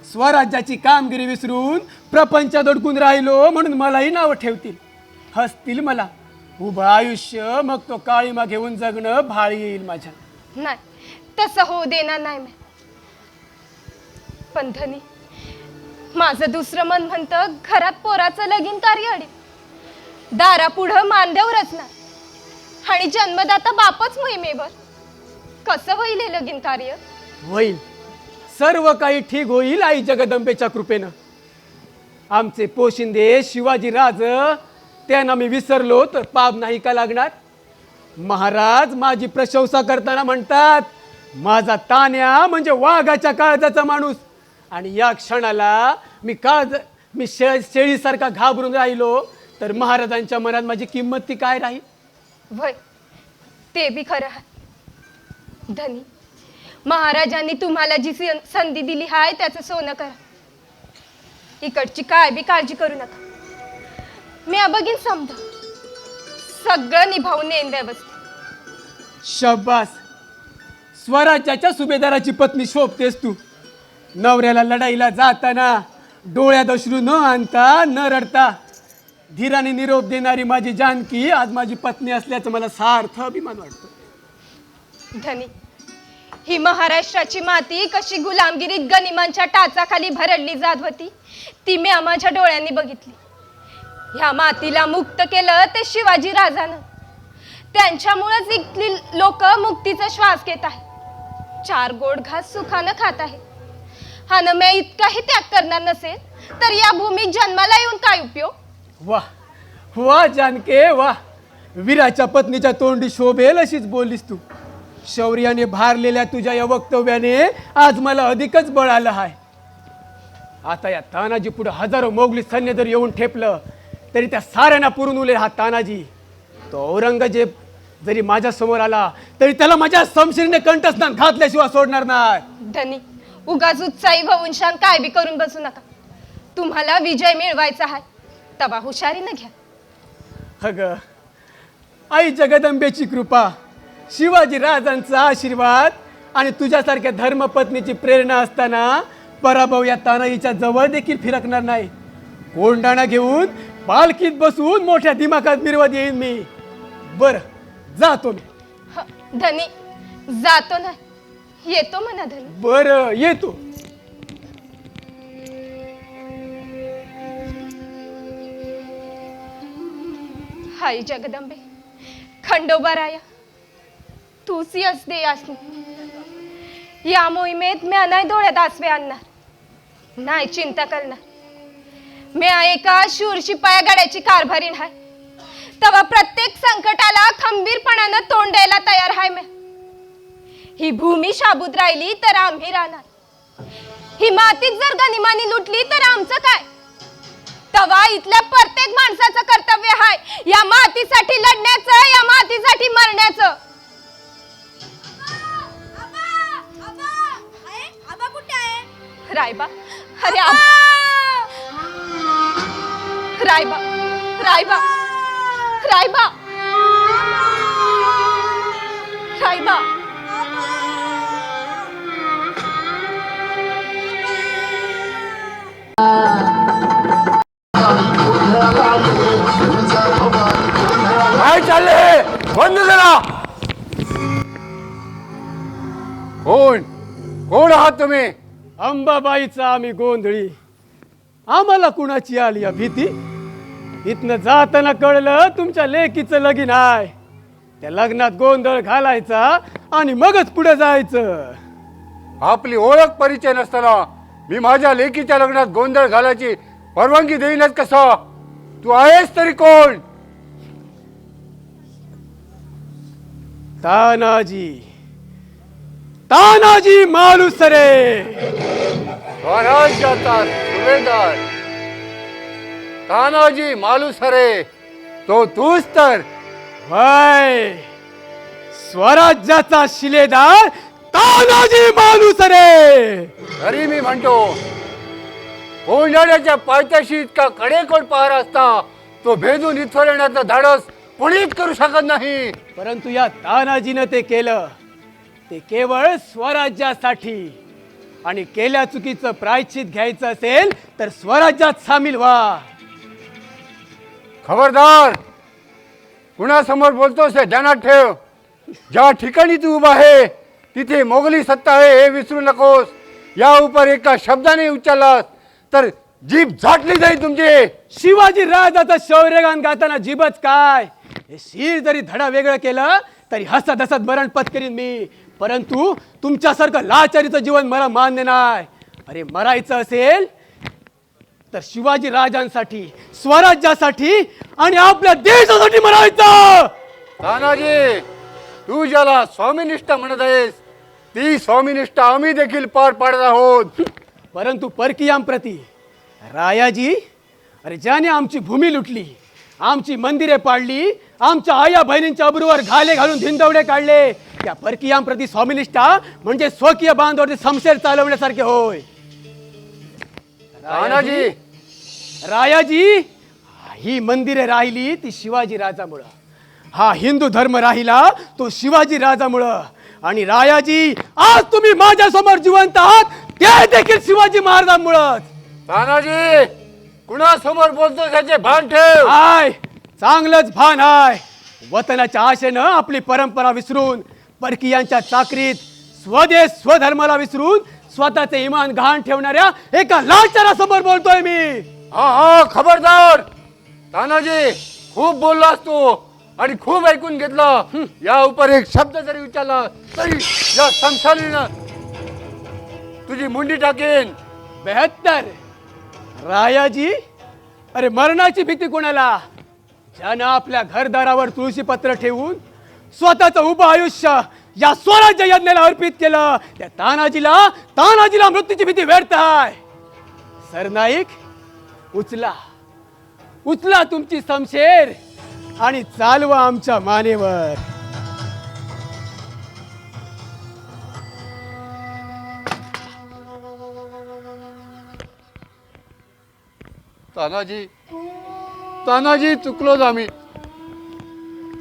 स्वराज्याची कामगिरी विसरून प्रपंच दडकून राहिलो म्हणून मलाही नावं ठेवतील, हसतील मला. उभं आयुष्य मग तो काळीमा घेऊन जगणं भाळी येईल माझ्या. नाही, तसं होऊ देणार नाही मी. पण धनी, माझं दुसरं मन म्हणतं घरात पोराचं लगीन कार्य अडील. दारा पुढं मानदेव रचणार आणि जन्मदाता बापच मोहिमेवर. कसं होईल हे लगीन कार्य? होईल, सर्व काही ठीक होईल आई जगदंबेच्या कृपेनं. आमचे पोशिंदे शिवाजी राज त्यांना मी विसरलो तर पाप नाही का लागणार? महाराज माझी प्रशंसा करताना म्हणतात, माझा तान्या म्हणजे वाघाच्या काळजाचा माणूस. आणि या क्षणाला मी शेळीसारखा घाबरून राहिलो तर महाराजांच्या मनात माझी किंमत ती काय राहील? वय, ते बी खरं आहे. धनी, महाराजांनी तुम्हाला जी संधी दिली आहे त्याचं सोनं करा. इकडची काय बी काळजी करू नका. मी बघीन समजा सगळं निभावून येईन व्यवस्थित. शाबास, स्वराज्याच्या सुभेदाराची पत्नी शोभतेस तू. नवऱ्याला लढाईला जाताना डोळ्यात अश्रू न आणता न रडता धीराने निरोप देणारी माझी जानकी आज माझी पत्नी असल्याचं मला सार्थ अभिमान वाटतो. धनी, ही महाराष्ट्राची माती कशी गुलामगिरीत गनिमांच्या टाचाखाली भरडली जात होती ती मी माझ्या डोळ्यांनी बघितली. ह्या मातीला मुक्त केलं ते शिवाजी राजानं. त्यांच्यामुळेच इथली लोक मुक्तीचा श्वास घेत आहे. 4 गोड घास सुखानं खात आहे. हा न मी इतकाही त्याग करणार नसेल तर या भूमीत जन्माला येऊन काय उपयोग? वा वा जानके वा, वीराच्या पत्नीच्या तोंडी शोभेल अशीच बोललीस तू. शौर्याने भारलेल्या तुझ्या या वक्तव्याने आज मला अधिकच बळ आलं आहे. आता या तानाजी पुढे हजारो मोगली सैन्य जर येऊन ठेपलं तरी त्या साऱ्यांना पुरून उलेल हा तानाजी. तो औरंगजेब जरी माझ्या समोर आला तरी त्याला माझ्या समशिरीने कंठस्नान घातल्याशिवाय सोडणार नाही. धनी, उगाच उत्साही होऊन शान काय बी करून बसू नका. तुम्हाला विजय मिळवायचा आहे तवा हुशारीनं घ्या. अगं, आई जगदंबेची कृपा, शिवाजी राजांचा आशीर्वाद आणि तुझ्यासारख्या धर्मपत्नीची प्रेरणा असताना पराभव या तानाईच्या जवळ देखील फिरकणार नाही. कोंडाणा घेऊन पालखीत बसून मोठ्या दिमाखात मिरवत येईन मी. बर, जातो मी. धनी, जातो ना, येतो म्हणा धनी. बर, येतो. हाय जगदंबे, खंडोबाराया, तूच यश दे असणे. या मोहिमेत म्या नाही डोळ्यात आसवे आणणार, नाही चिंता करणार. म्या एका शूर शिपाया गाड्याची कारभारीण आहे. तेव्हा प्रत्येक संकटाला खंबीरपणानं तोंड द्यायला तयार आहे म्या. ही भूमी शाबूत राहिली तर आम्ही राहणार. ही मातीत जर गनिमानी लुटली तर आमचं काय? तवा इथल्या प्रत्येक माणसाचं कर्तव्य आहे या मातीसाठी लढण्याचं, या मातीसाठी मरण्याचं. रायबा, अरे रायबा, रायबा, रायबा, रायबा. काय चालले? बंद करा. कोण कोण आहात तुम्ही? अंबाबाईचा आम्ही गोंधळी. आम्हाला कुणाची आली या भीती? इथनं जाताना कळलं तुमच्या लेकीचं लगीन आहे. त्या लग्नात गोंधळ घालायचा आणि मगच पुढे जायचं. आपली ओळख परिचय नसताना मी माझ्या लेकीच्या लग्नात गोंधळ घालायची परवानगी देईनच कसा? तू आहेस तरी कोण? तानाजी, तानाजी मालुसरे, स्वराज्याचा सुभेदार तानाजी मालुसरे. तो तूच तर? वय, स्वराज्याचा शिलेदार तानाजी मालुसरे. तरी मी म्हणतो, कोंढाण्याच्या पायथ्याशी इतका कडेकोट पहार असता तो भेदून इथवर येण्याचं धाडस कोणीच करू शकत नाही. परंतु या तानाजीनं ते केलं. ते केवळ स्वराज्यासाठी. आणि केल्या चुकीचं प्रायश्चित घ्यायचं असेल तर स्वराज्यात सामील व्हा. खबरदार, कुणासमोर बोलतोस हे ध्यानात ठेव. ज्या ठिकाणी तू उभा आहे तिथे मोगली सत्ता आहे हे विसरू नकोस. या उपर एका शब्दाने उच्चारलास तर जीभ झाटली जाईल तुमची. शिवाजी राजाचं शौर्यगान गाताना जीभच काय, हे शिर जरी धडा वेगळं केलं तरी हसत हसत मरण पत्करीन मी. परंतु तुमच्यासारखं लाचारीचं जीवन मला मान्य नाही. अरे मरायचं असेल तर शिवाजी राजांसाठी, स्वराज्यासाठी आणि आपल्या देशासाठी मरायचं. तानाजी, तू ज्याला स्वामीनिष्ठा म्हणत आहेस ती स्वामीनिष्ठा आम्ही देखील पार पाडत आहोत. परंतु परकीयांप्रती रायाजी, अरे ज्याने आमची भूमी लुटली, आमची मंदिरे पाडली, आमच्या आया बहिणींच्या अब्रूवर घाले घालून धिंदवडे काढले, त्या परकीयांप्रती स्वामीनिष्ठा म्हणजे स्वकीय बांधावरती शमशेर चालवण्यासारखे होय. तानाजी, रायाजी, ही मंदिरे राहिली ती शिवाजी राजामुळं. हा हिंदू धर्म राहिला तो शिवाजी राजामुळं. आणि रायाजी, आज तुम्ही माझ्या समोर जिवंत आहात ते देखील शिवाजी महाराजांमुळं. तानाजी, कुणासमोर बोलतो त्याचे भान ठेव. हाय, चांगलंच भान आहे. वतनाच्या आशेनं आपली परंपरा विसरून, परकीयांच्या चाकरीत स्वदेश स्वधर्माला विसरून स्वतःचे इमान गहाण ठेवणाऱ्या एका लाचारासमोर बोलतोय मी. हा हा, खबरदार. तानाजी, खूप बोललास तू आणि खूप ऐकून घेतलं. या उपर एक शब्द जरी विचारला तरी या संसारीनं तुझी मुंडी टाकेन. 72. रायाजी, अरे मरणाची भीती कोणाला? ज्यानं आपल्या घरदारावर तुळशी पत्र ठेवून स्वतःचं उभं आयुष्य या स्वराज्य यज्ञाला अर्पित केलं, त्या तानाजीला मृत्यूची भीती वेडताय. सरनाईक, उचला तुमची शमशेर आणि चालवा आमच्या मानेवर. तानाजी चुकलोच आम्ही.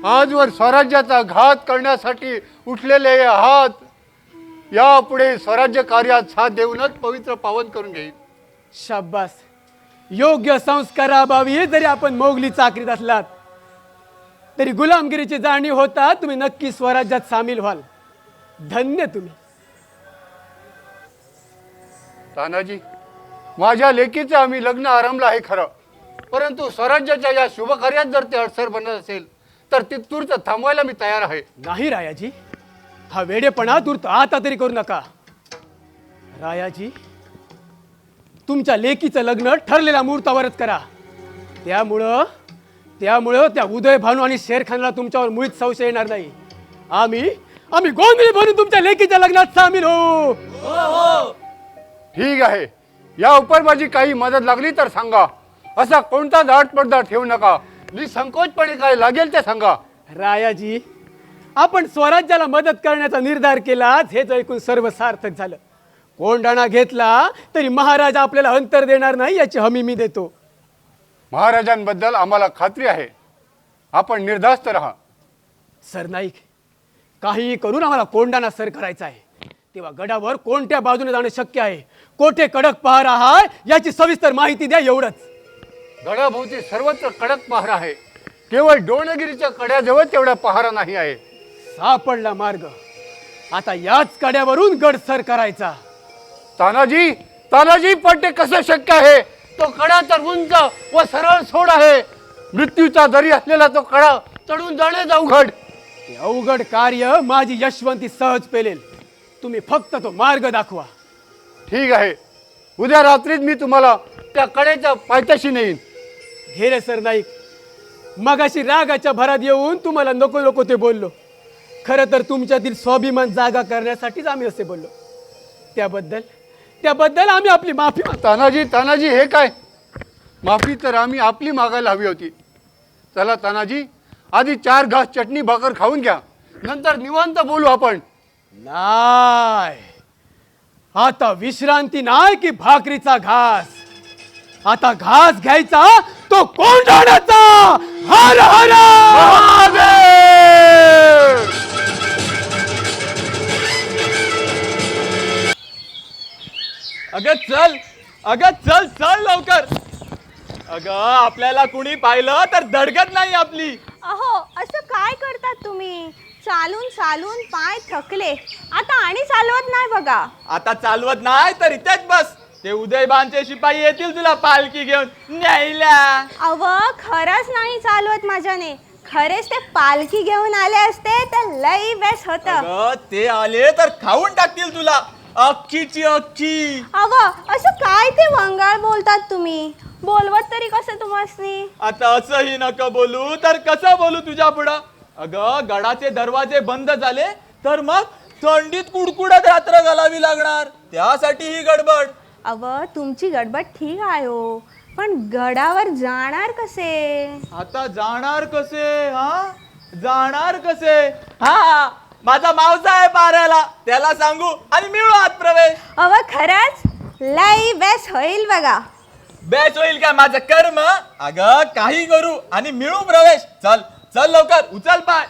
आजवर स्वराज्याचा घात करण्यासाठी उठलेले हे हात यापुढे स्वराज्य कार्यात साथ देऊनच पवित्र पावन करून घेईल. शाब्बास. योग्य संस्काराभावी जरी आपण मोगली चाकरीत असलात तरी गुलामगिरीची जाणीव होता तुम्ही नक्की स्वराज्यात सामील व्हाल. धन्य तुम्ही. तानाजी, माझ्या लेकीचं आम्ही लग्न आरंभलं आहे खरं, परंतु स्वराज्याच्या या शुभ कार्यात जर ते अडसर बनत असेल तर ती तूर्त थांबवायला मी तयार आहे. नाही रायाजी, हा वेडेपणा तूर्त आता तरी करू नका. रायाजी, तुमच्या लेकीचं लग्न ठरलेल्या मुहूर्तावरच करा. त्यामुळं त्या उदय भानू आणि शेरखानला तुमच्यावर मुळीच संशय येणार नाही. आम्ही गोंधळी भरून तुमच्या लेकीच्या लग्नात सामील हो. ठीक आहे. या उपर माझी काही मदत लागली तर सांगा. असा कोणता दाट पडदा ठेवू नका. निसंकोचपणे काय लागेल ते सांगा. रायाजी, आपण स्वराज्याला मदत करण्याचा निर्धार केला हेच ऐकून सर्व सार्थक झालं. कोंडाणा घेतला तरी महाराज आपल्याला अंतर देणार नाही याची हमी मी देतो. महाराजांबद्दल आम्हाला खात्री आहे. आपण निर्धास्त राहा. सरनाईक, काहीही करून आम्हाला कोंडाणा सर करायचा आहे. तेव्हा गडावर कोणत्या बाजूने जाणं शक्य आहे, कोठे कडक पहारा आहे याची सविस्तर माहिती द्या. एवढंच. गडाभोवती सर्वत्र कडक पहारा आहे. केवळ डोणगिरीच्या कड्याजवळ तेवढा पहारा नाही आहे. सापडला मार्ग. आता याच कड्यावरून गड सर करायचा. तानाजी, पण ते कसं शक्य आहे? तो कडा तर उंच व सरळ सोड आहे. मृत्यूचा दरी असलेला तो कडा चढून जाणेच अवघड. ते अवघड कार्य माझी यशवंती सहज पेलेल. तुम्ही फक्त तो मार्ग दाखवा. ठीक आहे. उद्या रात्रीच मी तुम्हाला त्या कड्याच्या पायथ्याशी नेईन. घे रे सरनाईक, मगाशी रागाच्या भरात येऊन तुम्हाला नको ते बोललो. खरं तर तुमच्यातील स्वाभिमान जागा करण्यासाठीच आम्ही असे बोललो. त्याबद्दल आम्ही आपली माफी मागतो. तानाजी, हे काय? माफी तर आम्ही आपली मागायला हवी होती. चला तानाजी, आधी 4 घास चटणी भाकर खाऊन घ्या, नंतर निवांत बोलू आपण. नाही, आता विश्रांती नाही की भाकरीचा घास. आता घास घ्यायचा तो कोंडाण्याचा. हर हर महादेव. अगं चल लवकर. अगं आपल्याला कुणी पाहिलं तर धडगत नाही आपली. अहो, असं काय करतात तुम्ही? चालून पाय थकले, आता आणि चालवत नाही बघा. आता चालवत नाही तर इथेच बस. ते उदयबानचे शिपाई येतील तुला पालखी घेऊन न्यायला. अव, खरंच नाही चालवत माझ्याने. खरेच ते पालखी घेऊन आले असते तर लई बेस होत. ते आले तर खाऊन टाकतील तुला अख्खीची अख्खी. अव, असं काय ते वंगाळ बोलतात तुम्ही? बोलवत तरी कसं तुम्हासनी? आता असंही नका बोलू तर कसं बोलू तुझ्या पुढं? अगं गडाचे दरवाजे बंद झाले तर मग थंडीत कुडकुडत रात्र घालावी लागणार. त्यासाठी ही गडबड. अव, तुमची गडबड ठीक आहे हो, पण गडावर जाणार कसे? आता जाणार कसे? हा, माझा मावसा आहे पाऱ्याला, त्याला सांगू आणि मिळू आत प्रवेश. अव, खरंच लई बेस होईल बघा. बेस होईल का माझं कर्म? अगं काही करू आणि मिळू प्रवेश. चल लवकर, उचल पाय.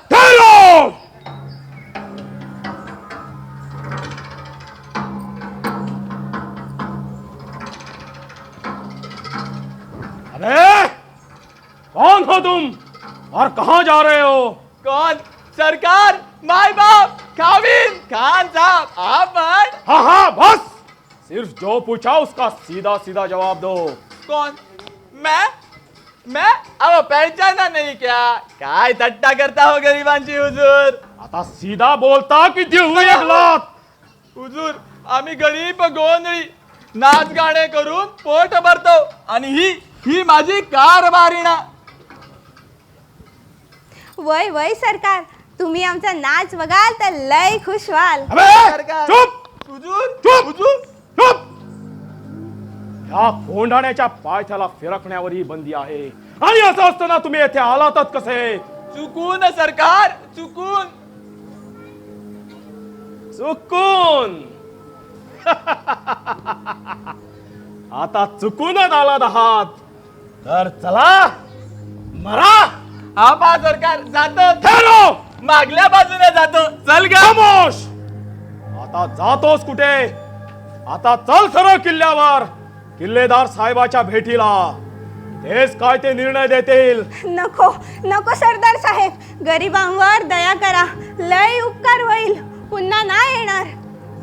अरे कौन हो तुम और कहां जा रहे हो? कौन? सरकार, माय बाप, खान साहब, आपण. हाँ बस, सिर्फ जो पूछा उसका सीधा सीधा जवाब दो. कौन? मैं अब पहचाना नहीं क्या? काय थट्टा करता हो गरिबांची हुजूर? आता सीधा बोलता की देऊ एक लात. हुजूर, आम्ही गरीब गोंधळी नाच गाणे करून पोट भरतो आणि ही ही माझी कारभारीणा. वय वय सरकार, तुम्ही आमचा नाच बघाल तर लय खुश व्हाल. चुप हुजूर, चुप. या कोंढाण्याच्या पायथ्याला फिरकण्यावरही बंदी आहे आणि असं असताना तुम्ही येथे आलातच कसे? चुकून सरकार, चुकून. आता चुकूनच आलात आहात तर चला मरा. हा पहा सरकार, जातो. ठेरो. मागल्या बाजूने जातो. चल ग. खामोश. आता जातोस कुठे? आता चल सरळ किल्ल्यावर, किल्लेदार साहेबाच्या भेटीला. तेच काय ते निर्णय देतील. नको नको सरदार साहेब, गरिबांवर दया करा, लय उपकार होईल. पुन्हा नाही येणार.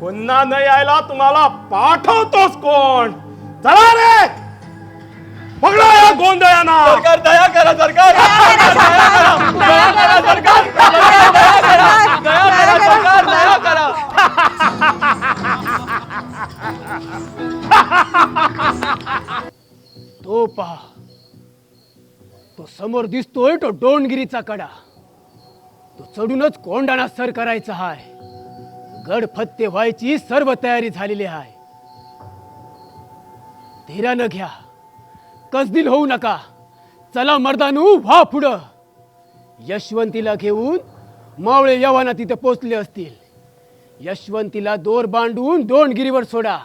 पुन्हा न यायला तुम्हाला पाठवतोस कोण? चला रे, पकडा या गोंधळांना. सरकार दया करा, सरकार दया करा, सरकार दया करा, सरकार दया करा. तो पहा, तो समोर दिसतोय तो डोंगगिरीचा कडा. तो चढूनच कोंढाणा सर करायचा हाय. गड फत्ते व्हायची सर्व तयारी झालेली आहे. धीरानं घ्या, कसदिल होऊ नका. चला मर्दानू, व्हा पुढं. यशवंतीला घेऊन मावळे यवाना तिथे पोचले असतील. यशवंतीला दोर बांधून डोंगगिरीवर सोडा.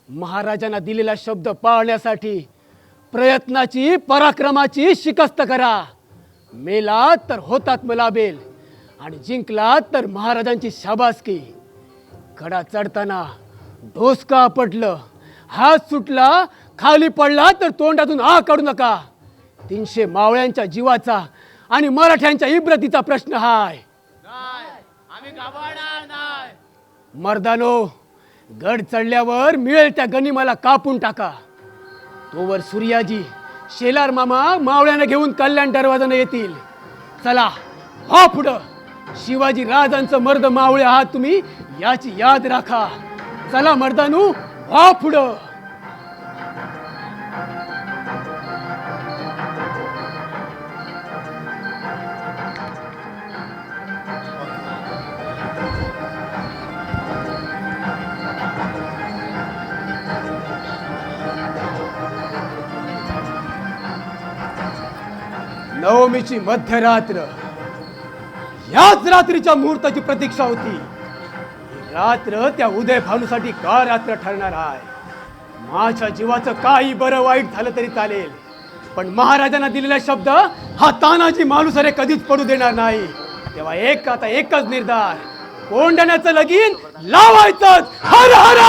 महाराजांना दिलेला शब्द पाळण्यासाठी प्रयत्नाची, पराक्रमाची शिकस्त करा. मेला तर होतात मलाबेल आणि जिंकला तर महाराजांची शाबासकी. कडा चढताना डोसका आपटलं, हात सुटला, खाली पडला तर तोंडातून आ काढू नका. 300 मावळ्यांच्या जीवाचा आणि मराठ्यांच्या इब्रतीचा प्रश्न हाय. मर्दानो, गड चढल्यावर मिळेल त्या गनिमाला कापून टाका. तोवर सूर्याजी, शेलार मामा मावळ्यानं घेऊन कल्याण दरवाजाने येतील. चला, हा पुढं. शिवाजी राजांचं मर्द मावळे आहात तुम्ही, याची याद राखा. चला मर्दानू, हा पुढं. नवमीची मध्यरात्र, याच रात्रीच्या मुहूर्ताची प्रतीक्षा होती. ही रात्र त्या उदय भानूसाठी का रात्र ठरणार आहे? माझ्या जीवाचं काही बरं वाईट झालं तरी चालेल, पण महाराजांना दिलेला शब्द हा तानाजी मालुसरे कधीच पडू देणार नाही. तेव्हा एकच निर्धार, कोंढाण्याचं लगीन लावायचंच. हर हर.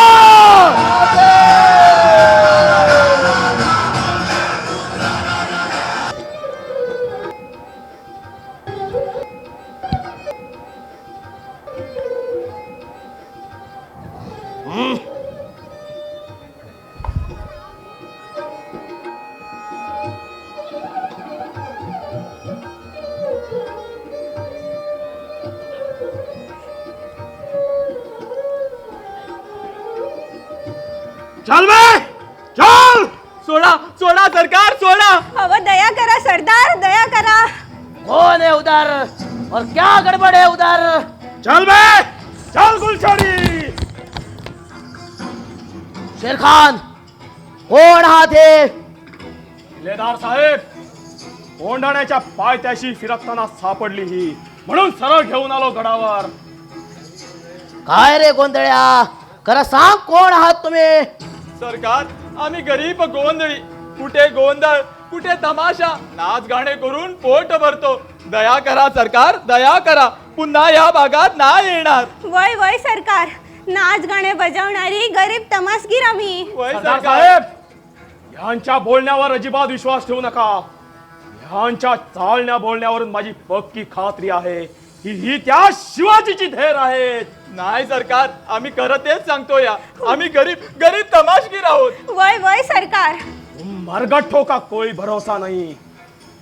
चल बे, चल. सोडा सोडा सरकार, सोडा. अहो दया करा सरदार, दया करा. कौन है उधर और क्या गड़बड़ है उधर? चल बे, चल गुलछडी. शेर खान, कोण आहात हे? किल्लेदार साहेब, कोंढाण्याच्या पायथ्याशी फिरकताना सापडली ही, म्हणून सरळ घेऊन आलो गडावर. काय रे गोंधळ्या, खरं सांग, कोण आहात तुम्ही? सरकार, आम्ही गरीब गोंधळी. कुठे गोंधळ, कुठे तमाशा, नाच गाणे करून पोट भरतो. दया करा सरकार, दया करा. पुन्हा या भागात नाही येणार. वय वय सरकार, नाच गाणे बजावणारी गरीब तमासगीर आम्ही. सरदार साहेब, यांच्या बोलण्यावर अजिबात विश्वास ठेवू नका. यांच्या चालण्या बोलण्यावरून माझी पक्की खात्री आहे की ही त्या शिवाजीची धेर आहेत. नाही सरकार, आम्ही खरं तेच सांगतो. या आम्ही गरीब गरीब तमाशगीर आहोत. वय वय सरकार. मरगठ्ठो का कोई भरोसा नाही.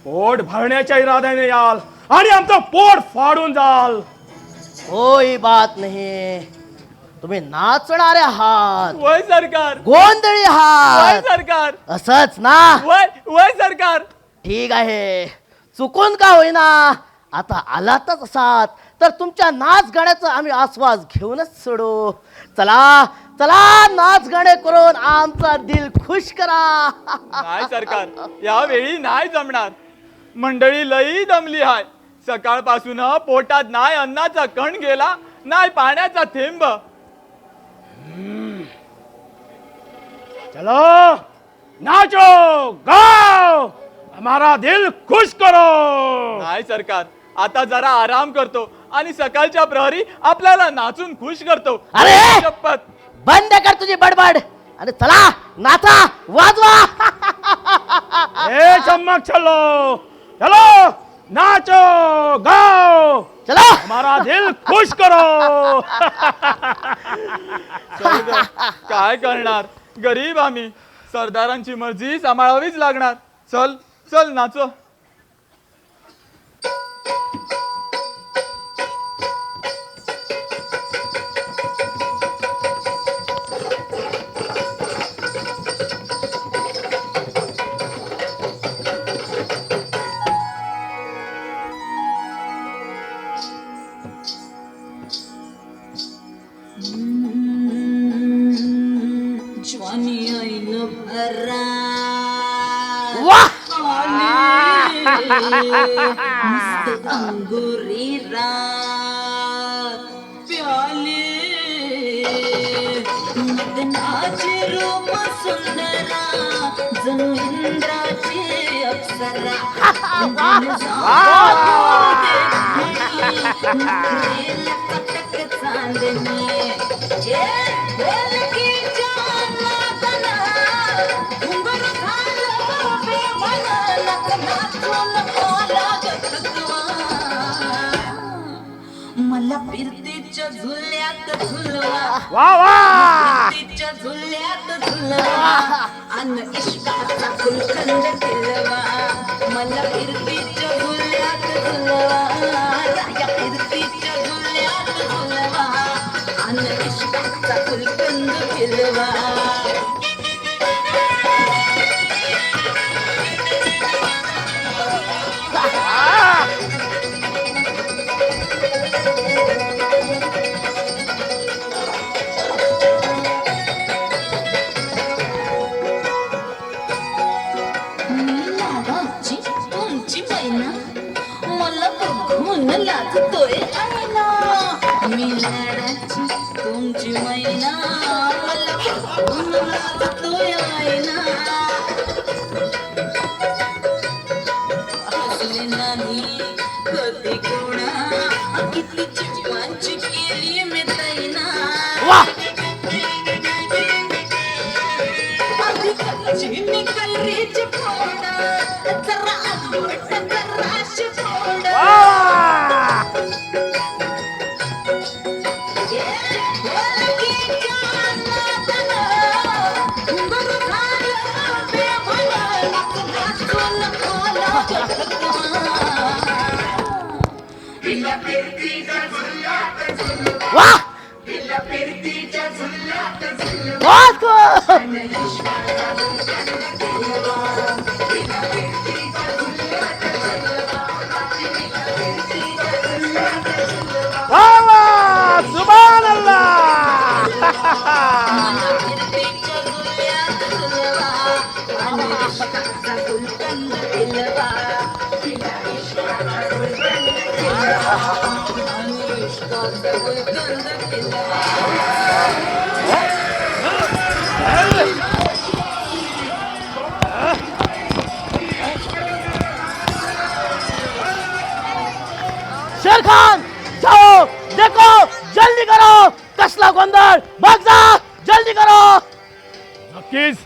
पोट भरण्याच्या इराद्याने याल आणि आमचं पोट फाडून जाल. कोई बात नहीं, तुम्ही नाचणारे आहात, वय सरकार, गोंधळी वय आहात, सरकार, असंच ना? वय सरकार. ठीक आहे, चुकून का होईना आता आलातच असात तर तुमच्या नाच गाण्याचा आम्ही आस्वाद घेऊनच सोडू. चला चला, नाच गाणे करून आमचा दिल खुश करा. नाही सरकार, यावेळी नाही जमणार. मंडळी लई दमली हाय. सकाळपासून पोटात नाही अन्नाचा कण गेला, नाही पाण्याचा थेंब. चलो नाचो गाओ, हमारा दिल खुश करो. नाही सरकार, आता जरा आराम करतो आणि सकाळच्या प्रहरी आपल्याला नाचून खुश करतो. अरे! शपथ. बंद कर तुझी बडबड आणि चला नाचा वाजवा. ए चम्मक चलो, चलो नाचो गाओ, चलो हमारा दिल खुश करो. चल ग, काय करणार, गरीब आम्ही. सरदारांची मर्जी सांभाळावीच लागणार. चल चल नाचो. ज्वानी ऐन भरा मस्त अंगुरी रात प्याले मदनाचे रूप सुंदरा जणू इंद्राची अप्सरा चांदणी मला फिरतीच्या झुल्यात झुलवा, फिरतीच्या झुल्यात झुलवा अन इश्काचा फुलखंड फिरवा. मला फिरतीच्या झुल्यात झुलवा, राजा फिरतीच्या झुल्यात झुलवा अन इश्काचा फुलखंड फिरवा. तुमची मैना मला बघून लाजतोय आईना. मी लाडाची तुमची मैना मला बघून लाजतोय आईना. हसले नाही कधी कोणा, किती चिपांची केली मी तैना. अधिकाची मी कैरीची फोडा, जरा आंबट जराशी फोडा. सुभान अल्लाह. शेर खान जाओ, देखो, जल्दी करो, कसला गोंधळ, बघ जा, जल्दी करो. नक्कीच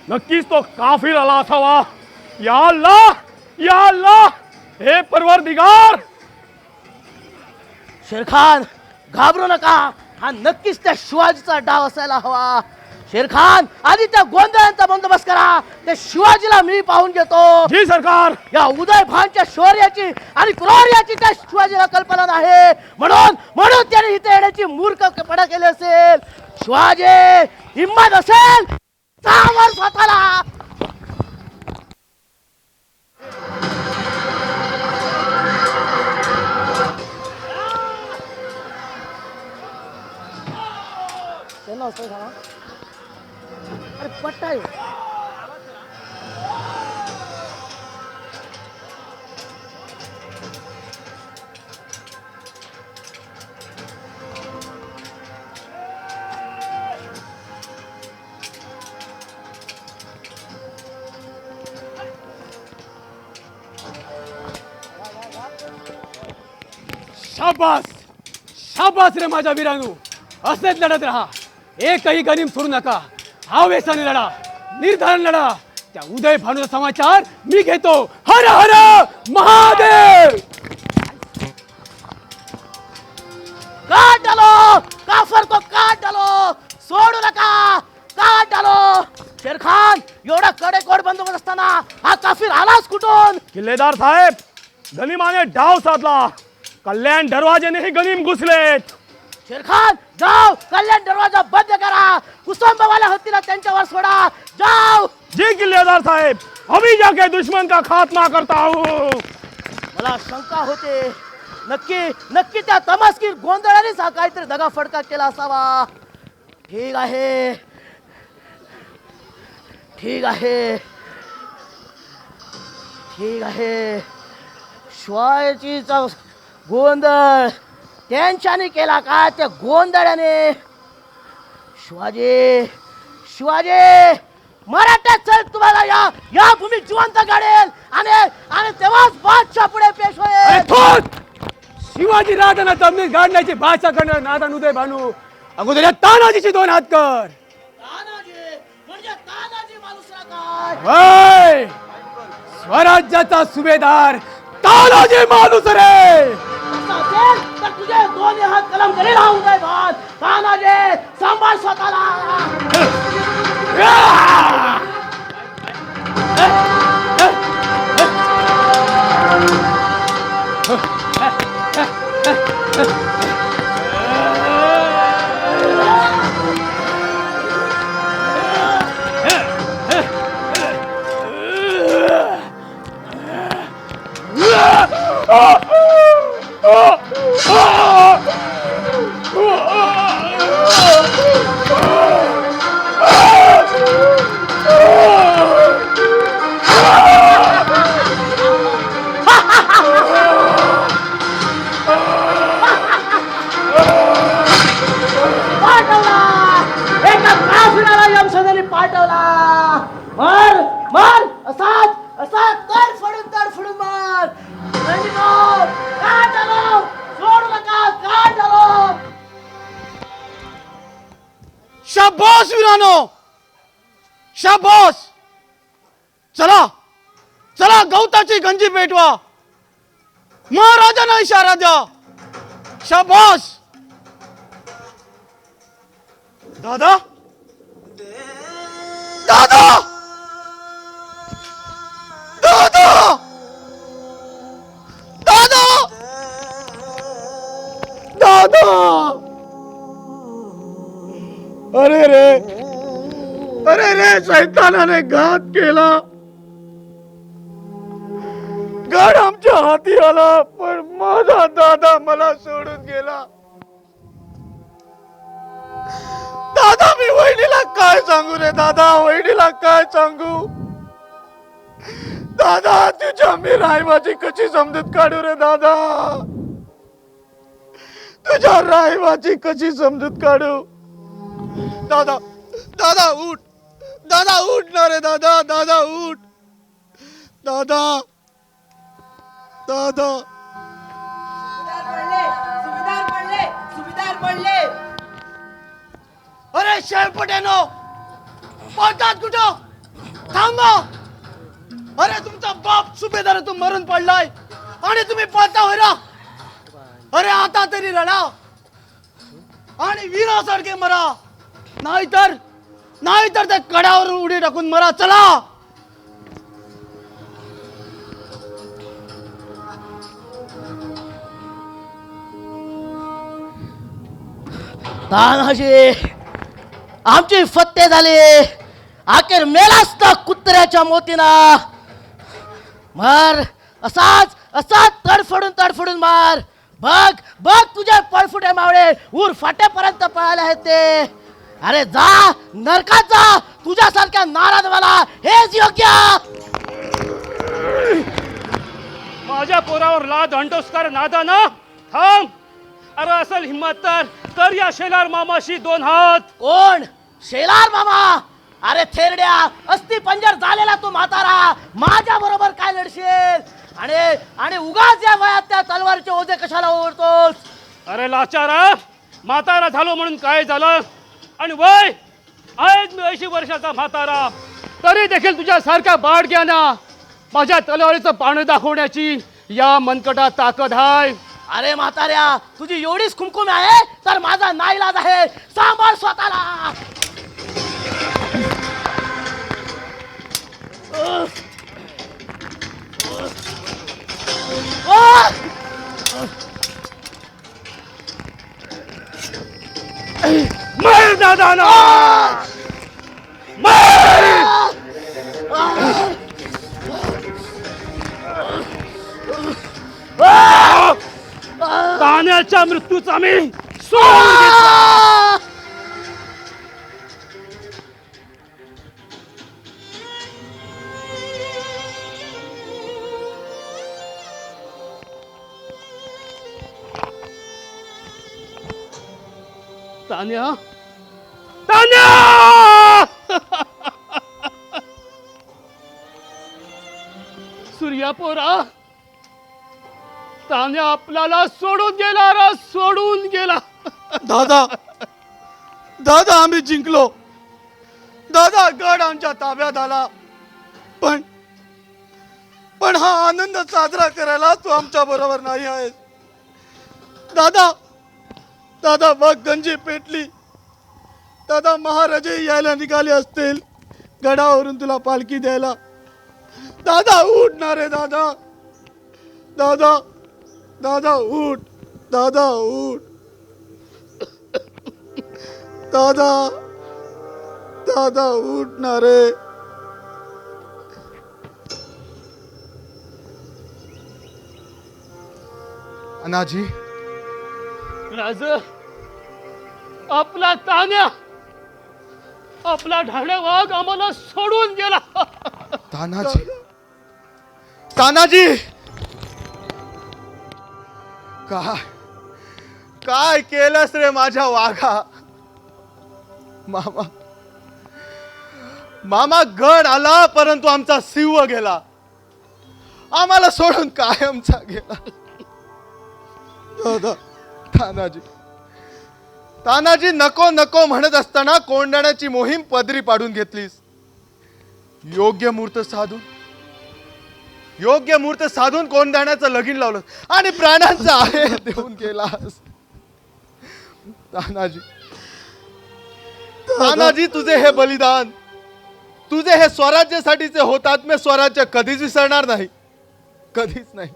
नक्कीच तो काफिर आला असावा. या अल्लाह, या अल्लाह, हे परवरदिगार. शेर खान घाबरू नका, हा नक्कीच त्या शिवाजीचा डाव असायला हवा. शेरखान आधी त्या गोंधळांचा बंदोबस्त करा. ते शिवाजीला मी पाहून घेतो. जी सरकार. या उदय भानच्या शौर्याची आणि क्रौर्याची त्या शिवाजीला कल्पना नाही, म्हणून त्याने इथे येण्याची मूर्खपणा केली असेल. शिवाजी हिम्मत असेल सावर स्वतःला. अरे पट्टा आहे. शाबास शाबास रे माझ्या वीरांनो, असेच लढत राहा. एकही गनिम सोडू नका. आवेशाने लढा, निर्धारण लढा. त्या उदय भानूचा समाचार मी घेतो. हर हर महादेव. काट डालो, काफर को काट डालो, सोडू नका, काट डालो. शेरखान एवढा कडेकोट बंदोबस्त असताना हा काफिर आलाच कुठून? किल्लेदार साहेब, गनिमाने डाव साधला. कल्याण दरवाजेनेही गनीम घुसलेत. शेरखान जाओ, कल्याण दरवाजा बंद करा. कुसुंबवाल्या हत्तीला त्यांच्यावर सोडा. जाओ. जी किल्लेदार साहेब, अभी जाके दुश्मन का खात्मा करता हूँ. मला शंका होते, नक्की त्या तमासकीर गोंधळानेच हा काहीतरी दगाफडका केला असावा. ठीक आहे, ठीक आहे, ठीक आहे. शिवाजीचा गोंधळ त्यांच्याने केला का? त्या गोंधळाने. शिवाजी मराठ्यात चल, तुम्हाला या भूमी जिवंत काढेल आणि तेव्हाच बादशाह पुढे पेश होईल. शिवाजी राजांना जमिनीत गाडण्याची भाषा करणार नादान उदय भानू. अगोदर या तानाजीची 2 हात कर. वय, स्वराज्याचा सुभेदार तानाजी माणूस रे. तर तुझे 2 हात कलम करेल हा उदय भान. तानाजी सांभाळ स्वतःला. पाठवला. मार असाच तडफडून मार. काट आलो, सोडू नका, काट आलो. शाबास वीरानो, शाबास. चला गवताची गंजी पेटवा. महाराजांना इशारा द्या. शाबास. दादा दादा दादा दादा दादा. अरे रे शैतानाने घात केला. गड आमच्या हाती आला, पण माझा दादा मला सोडून गेला. दादा, मी वहिनीला काय सांगू रे दादा, वहिनीला काय सांगू. दादा, तुझ्या मी रायबाची कशी समजूत काढू रे दादा. तुझ्या रायबाची कशी समजूत काढू. दादा दादा उठ, दादा उठ ना रे दादा, दादा उठ. दादा दादा. सुभेदार पडले. अरे शेळपट्यानो, पळतात कुठं? थांबा. अरे तुमचा बाप सुभेदार तो मरून पडलाय आणि तुम्ही पळता होय ना. अरे आता तरी रडा आणि वीरासारखे मरा, नाहीतर नाही तर त्या कड्यावरून उडी टाकून मरा. चला. तानाजी, आमची फत्ते झाली. अखेर मेलास ना कुत्र्याच्या मोतीना. मार, असाच असाच तडफडून मार. बघ बघ तुझे पळफुटे मावळे ऊर फाट्यापर्यंत पळाले आहेत ते. अरे जा नरकात जा. तुझ्यासारख्या नाराजवाला हेच योग्य. माझ्या पोरावर लाद अंडोस कर नादाना. थांब. अरे असेल हिम्मत तर या शेलार मामाशी 2 हात. कोण? शेलार मामा? अरे थेरड्या, अस्ती पंजर झालेला तू म्हातारा. माझ्या बरोबर काय लढशील? आणि उगाच या वयात त्या तलवारीचे ओझे कशाला ओढतोस? अरे लाचारा, म्हातारा झालो म्हणून काय झालं? आणि वय आहेच मी 80 वर्षाचा म्हातारा. तरी देखील तुझ्या सारख्या बाडग्याना माझ्या तलवारीचं पाणी दाखवण्याची या मनकटात ताकद आहे. अरे म्हाताऱ्या, तुझी एवढीच खुमखुम आहे तर माझा नाईलाज आहे. सांभाळ स्वतःला. मर दादाना, तान्याच्या मृत्यूचा मी सोडून घेतला. तान्या, तान्या! सूर्या पोरा, तान्या आपल्याला सोडून गेला रा, सोडून गेला. दादा, दादा आम्ही जिंकलो. दादा गड आमच्या ताब्यात आला. पण हा आनंद साजरा करायला तू आमच्या बरोबर नाही आहेस. दादा, दादा बघ गंजी पेटली. दादा महाराजे यायला निघाले असतील गडावरून तुला पालखी द्यायला. दादा उठ ना रे दादा. दादा, दादा उठ. दादा उठ. दादा, दादा उठ ना रे. अनाजी, राज, आपला तान्या, आपला ढाण्या वाघ आम्हाला सोडून गेला. तानाजी, तानाजी, काय केलंस रे माझ्या वाघा? मामा, मामा गड आला परंतु आमचा शिव गेला. आम्हाला सोडून कायमचा गेला. दादा, तानाजी, तानाजी नको नको म्हणत असताना कोंडाण्याची मोहीम पदरी पाडून घेतलीस. योग्य मुहूर्त साधून कोंडाण्याचं लगीन लावलं आणि प्राणांचा आहे देऊन गेलास. तानाजी, तानाजी, तुझे हे बलिदान, तुझे हे स्वराज्यासाठीचे होतात्म्य स्वराज्य कधीच विसरणार नाही. कधीच नाही.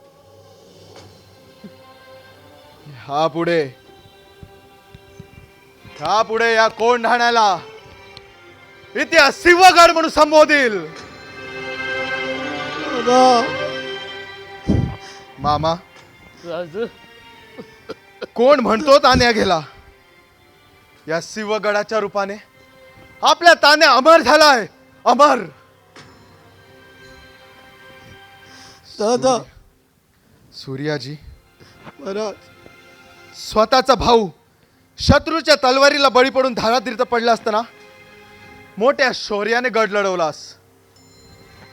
हा पुढे या कोंढाण्याला इतिहास शिवगड म्हणून संबोधील. मामा, राज, कोण म्हणतो तान्या गेला? या शिवगडाच्या रूपाने आपल्या तान्या अमर झालाय. अमर. दादा, सूर्याजी, महाराज, स्वतःचा भाऊ शत्रूच्या तलवारीला बळी पडून धारातीर्थ पडला असताना मोठ्या शौर्याने गड लढवलास.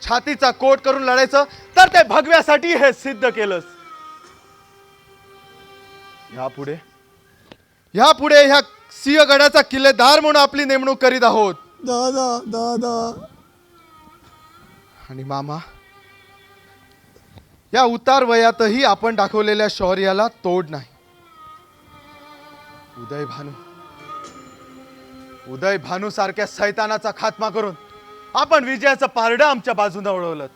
छातीचा कोट करून लढायचं तर ते भगव्यासाठी हे सिद्ध केलंस. यापुढे ह्या सिंहगडाचा किल्लेदार म्हणून आपली नेमणूक करीत आहोत. दादा, दादा. आणि मामा, या उतार वयातही आपण दाखवलेल्या शौर्याला तोड नाही. उदय भानू सारख्या सैतानाचा खात्मा करून आपण विजयाचं पारडं आमच्या बाजूने वळवलं.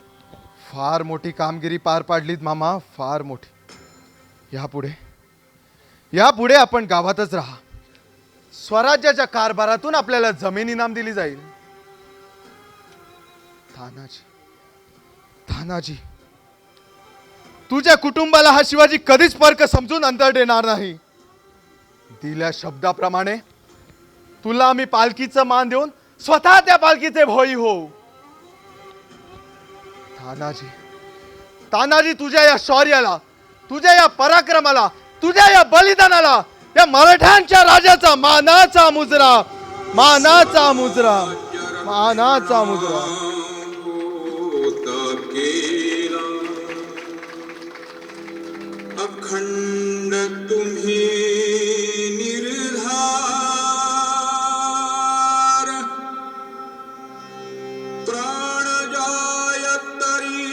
फार मोठी कामगिरी पार पाडलीत मामा, फार मोठी. यापुढे आपण गावातच राहा. स्वराज्याच्या कारभारातून आपल्याला जमीन इनाम दिली जाईल. तानाजी, तुझ्या कुटुंबाला हा शिवाजी कधीच फरक समजून अंतर देणार नाही. दिल्या शब्दाप्रमाणे तुला आम्ही पालखीचं मान देऊन स्वतः त्या पालखीचे भोई होऊ. तानाजी, तुझ्या या शौर्याला, तुझ्या या पराक्रमाला, तुझ्या या बलिदानाला या मराठ्यांच्या राजाचा मानाचा मुजरा. अखंड तुम्ही निर्धार, प्राण जाय तरी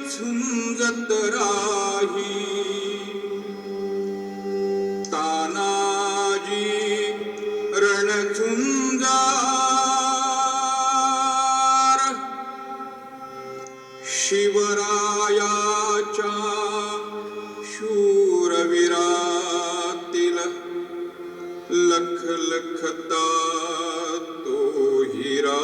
झुंजत राही. तानाजी रणझुंजार, शिवरायाच्या शूरवीरातील लख लखता तो हिरा.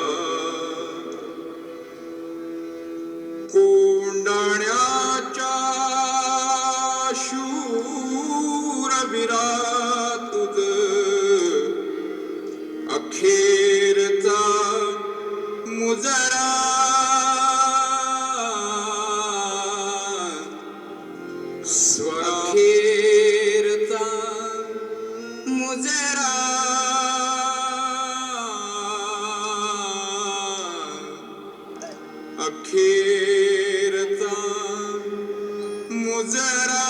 कोंडाण्याच्या शूरवीरा तुझ अखेरचा मुजरा. अखेरचा मुजरा. अखेरचा मुजरा.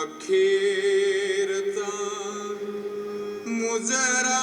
अखेरचा मुजरा.